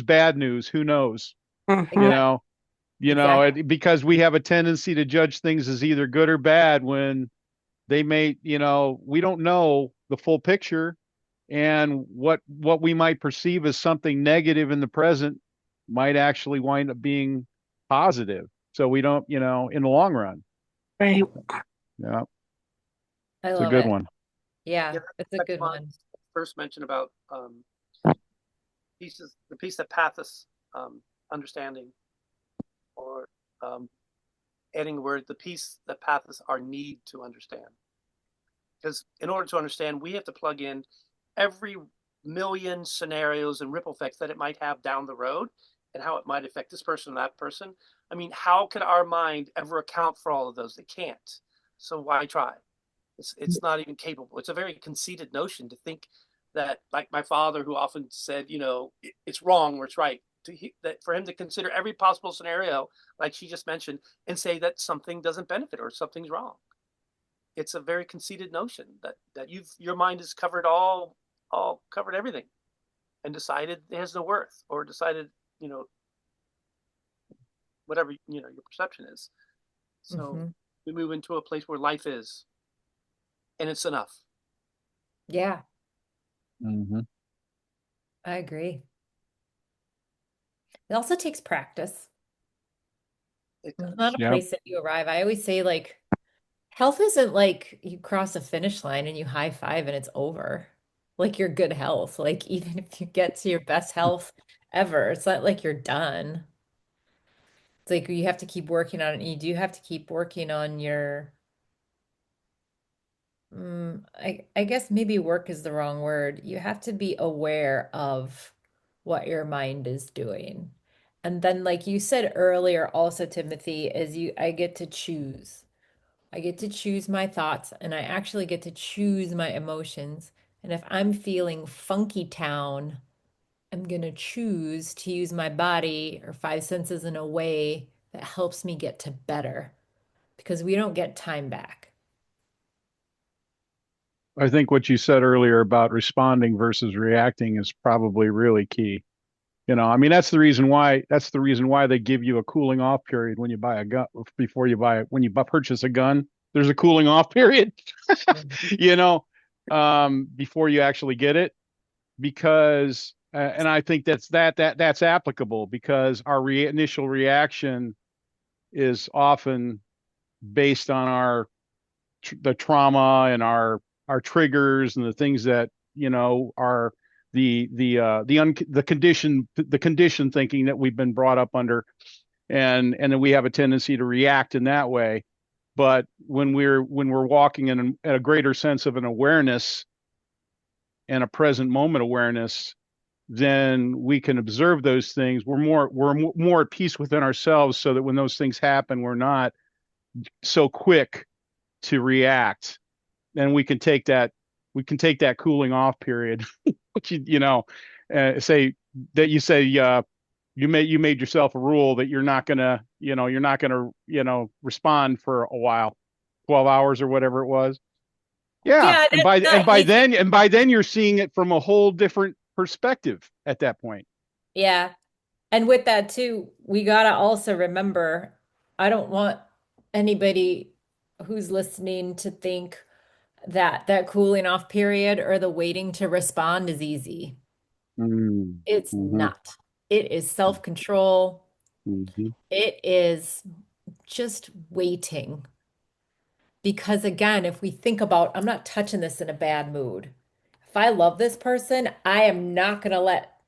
bad news. Who knows? You Mhm. know, exactly. because we have a tendency to judge things as either good or bad when they may, we don't know the full picture, and what we might perceive as something negative in the present might actually wind up being positive. So we don't, in the long run. Right. Yeah, I it's a love good it. one. Yeah, Yeah, it's a that's good my one. first mention about the piece that pathos, understanding, or um, adding the word, the piece that pathos, our need to understand. Because in order to understand, we have to plug in every million scenarios and ripple effects that it might have down the road and how it might affect this person, that person. I mean, how can our mind ever account for all of those? It can't. So why try? It's not even capable. It's a very conceited notion to think that, like my father, who often said, it's wrong or it's right. That for him to consider every possible scenario, like she just mentioned, and say that something doesn't benefit or something's wrong. It's a very conceited notion that your mind has covered all covered everything and decided it has no worth, or decided, you know whatever, your perception is. So Hmm. we move into a place where life is, and it's enough. Yeah, Hmm. I agree. It also takes practice. It It's not does. a Yeah. place that you arrive. I always say, like, health isn't like you cross a finish line and you high five and it's over. Like your good health. Like even if you get to your best health ever, it's not like you're done. It's like you have to keep working on it. You do have to keep working on your I guess maybe work is the wrong word. You have to be aware of what your mind is doing. And then, like you said earlier, also, Timothy, is I get to choose. I get to choose my thoughts and I actually get to choose my emotions. And if I'm feeling funky town, I'm gonna choose to use my body or five senses in a way that helps me get to better because we don't get time back. I think what you said earlier about responding versus reacting is probably really key. I mean, that's the reason why they give you a cooling off period when you buy a gun before you buy it. When you purchase a gun, there's a cooling off period, Mhm. you know, before you actually get it, because and I think that's applicable because our initial reaction is often based on the trauma and our triggers and the things that are the condition thinking that we've been brought up under, and then we have a tendency to react in that way. But when we're walking in a greater sense of an awareness and a present moment awareness, then we can observe those things. We're more at peace within ourselves, so that when those things happen, we're not so quick to react, then we can take that cooling off period. which say that you made yourself a rule that you're not gonna respond for a while, 12 hours or whatever it was. Yeah, Yeah, and that's by and not by easy. then and by then you're seeing it from a whole different perspective at that point. Yeah. And with that too, we gotta also remember, I don't want anybody who's listening to think that that cooling off period or the waiting to respond is easy. Mm, It's hmm. not. It is self-control. Mhm. It is just waiting. Because again, if we think about, I'm not touching this in a bad mood. If I love this person, I am not going to let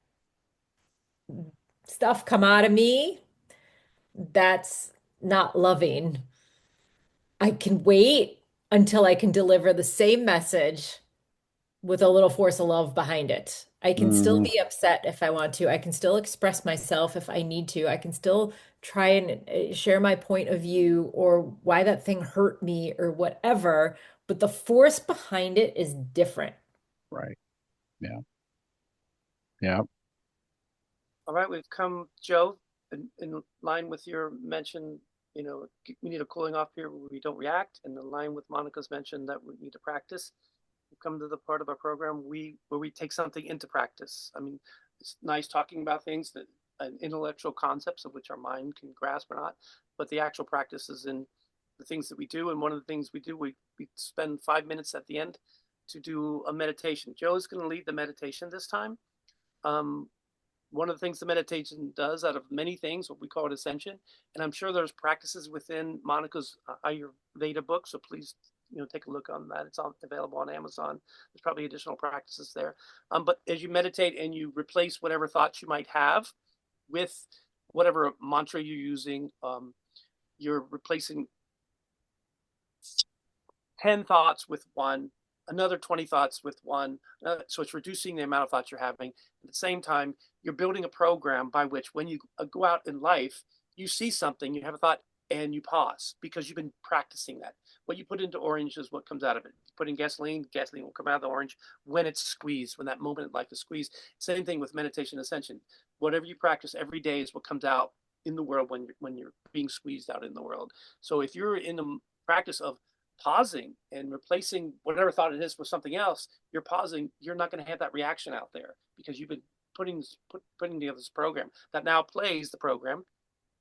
stuff come out of me that's not loving. I can wait until I can deliver the same message with a little force of love behind it. I can still Mhm. be upset if I want to. I can still express myself if I need to. I can still try and share my point of view or why that thing hurt me or whatever. But the force behind it is different. Right. Yeah. Yeah. All right, we've come, Joe, in line with your mention, we need a cooling off period where we don't react, and in line with Monica's mention that we need to practice. We've come to the part of our program where we take something into practice. I mean, it's nice talking about things that intellectual concepts of which our mind can grasp or not, but the actual practice is in the things that we do. And one of the things we do, we spend 5 minutes at the end to do a meditation. Joe is going to lead the meditation this time. One of the things the meditation does out of many things, what we call it Ascension, and I'm sure there's practices within Monica's Ayurveda book, so please take a look on that. It's available on Amazon. There's probably additional practices there. But as you meditate and you replace whatever thoughts you might have with whatever mantra you're using, you're replacing 10 thoughts with one, another 20 thoughts with one. So it's reducing the amount of thoughts you're having. At the same time, you're building a program by which when you go out in life, you see something, you have a thought, and you pause because you've been practicing that. What you put into orange is what comes out of it. You put in gasoline, gasoline will come out of the orange when it's squeezed, when that moment in life is squeezed. Same thing with meditation ascension. Whatever you practice every day is what comes out in the world when you're being squeezed out in the world. So if you're in the practice of pausing and replacing whatever thought it is with something else, you're pausing, you're not going to have that reaction out there because you've been putting together this program that now plays the program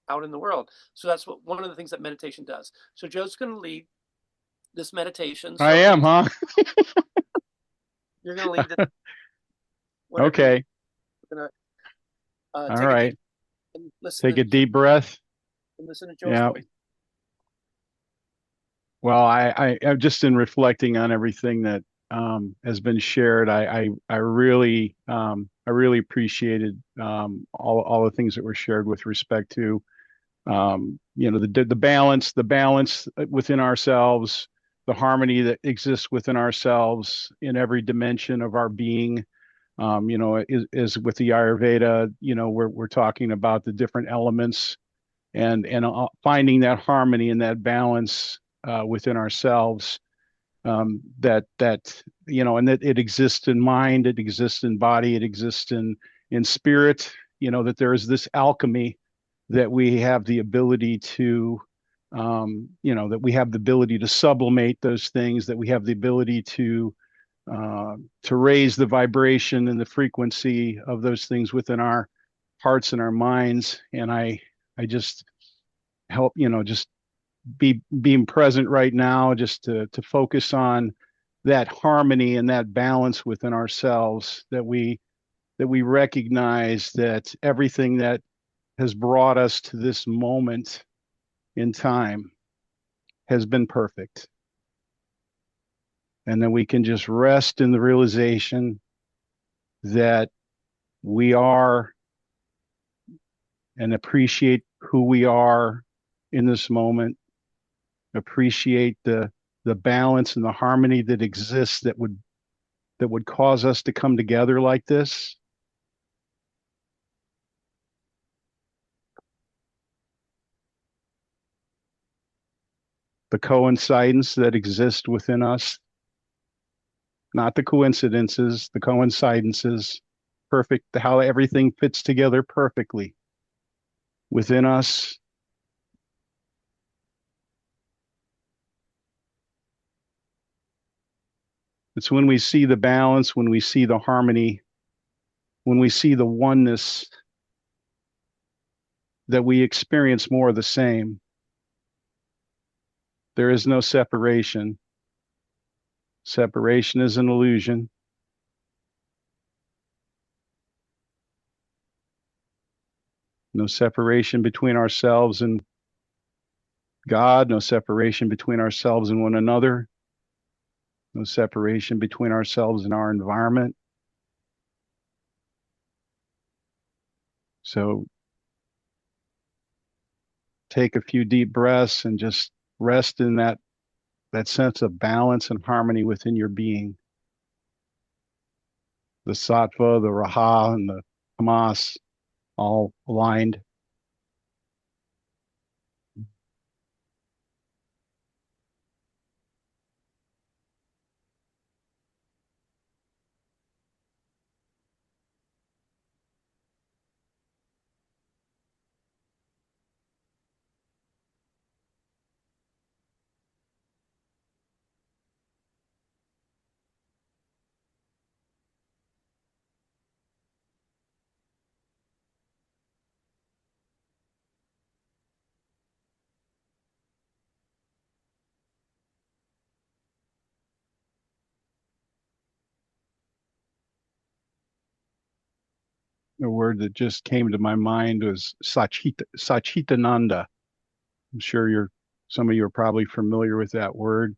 out in the world. So that's what one of the things that meditation does. So Joe's going to lead this meditation. I So am, huh? you're going to lead this. Okay. You're going to All take a right. deep and Take a deep breath. listen to Joe's Yeah. voice. Well, I'm just in reflecting on everything that has been shared. I really appreciated all the things that were shared with respect to the balance within ourselves, the harmony that exists within ourselves in every dimension of our being. Is with the Ayurveda, we're talking about the different elements and finding that harmony and that balance within ourselves, and that it exists in mind, it exists in body, it exists in spirit. That there is this alchemy that we have the ability to that we have the ability to sublimate those things, that we have the ability to raise the vibration and the frequency of those things within our hearts and our minds. And I just help, just being present right now, just to focus on that harmony and that balance within ourselves, that we recognize that everything that has brought us to this moment in time has been perfect. And then we can just rest in the realization that we are and appreciate who we are in this moment, appreciate the balance and the harmony that exists that would cause us to come together like this. The coincidence that exists within us, not the coincidences, the coincidences, perfect, how everything fits together perfectly within us. It's when we see the balance, when we see the harmony, when we see the oneness, that we experience more of the same. There is no separation. Separation is an illusion. No separation between ourselves and God, no separation between ourselves and one another, no separation between ourselves and our environment. So take a few deep breaths and just rest in that sense of balance and harmony within your being. The sattva, the raha, and the tamas all aligned. The word that just came to my mind was Sachitananda. I'm sure some of you are probably familiar with that word,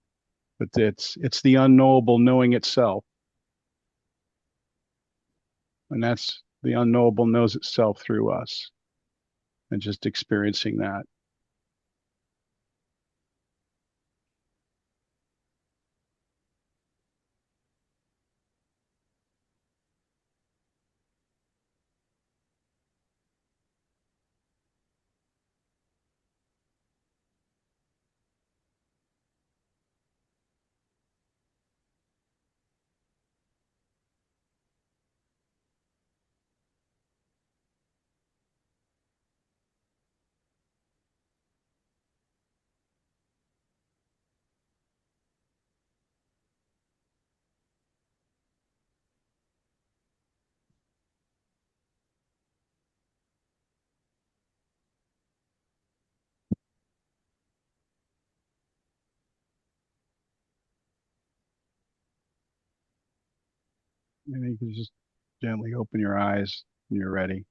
but it's the unknowable knowing itself. And that's the unknowable knows itself through us, and just experiencing that. And you can just gently open your eyes when you're ready.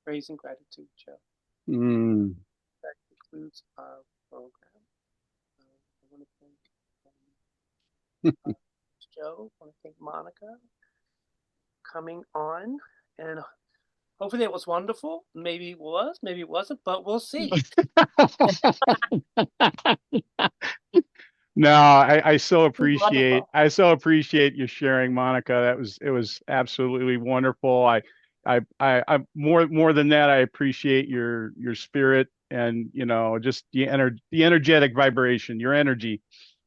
Praise and gratitude, Joe. Mm. That concludes our program. I want to thank Joe. I want to thank Monica coming on, and hopefully it was wonderful. Maybe it was, maybe it wasn't, but we'll see. No, I so appreciate you sharing, Monica. It was absolutely wonderful. I more than that, I appreciate your spirit and just the energetic vibration, your energy.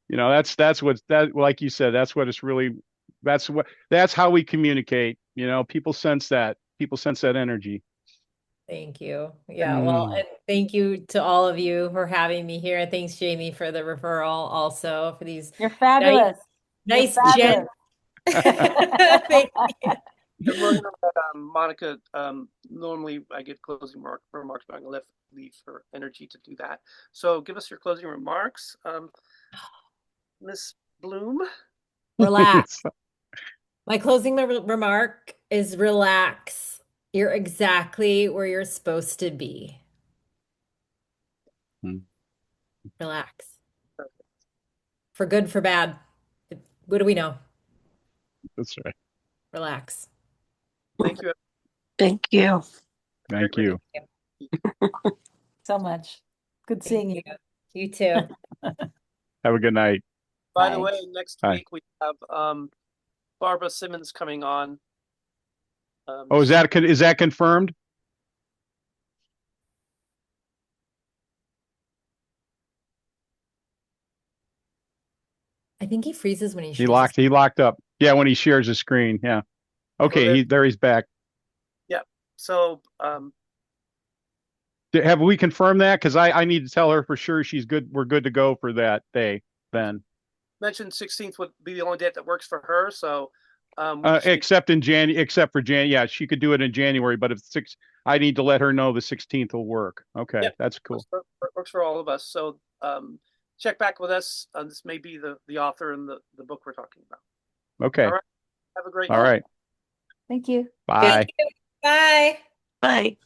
That's like you said, that's what it's really, that's how we communicate. People sense that. People sense that energy. Thank you. Yeah, well, and thank you to all of you for having me here. Thanks, Jamie, for the referral also for these You're fabulous. nice You're fabulous. Thank you. And we're gonna let Monica. Normally, I give closing remarks, but I'm gonna leave her energy to do that. So, give us your closing remarks, Miss Bloom. Relax. My closing remark is relax. You're exactly where you're supposed to be. Relax. Perfect. For good, for bad. What do we know? That's right. Relax. Thank you. Thank you. Thank you. So much. Good seeing you. You too. Have a good night. By Bye. the way, next Bye. week we have Barbara Simmons coming on. Oh, is that confirmed? I think he freezes when he He shares. locked up. Yeah, when he shares his screen. Yeah. Okay, he's back. Yeah. So Have we confirmed that? Because I need to tell her for sure she's good. We're good to go for that day then. mentioned 16th would be the only date that works for her. So Except for Jan. Yeah, she could do it in January, but if I need to let her know the 16th will work. Okay, Yep. that's cool. Works for all of us. So check back with us. This may be the author and the book we're talking about. Okay. All right. Have a great All night. right. Thank you. Bye. Thank you. Bye. Bye.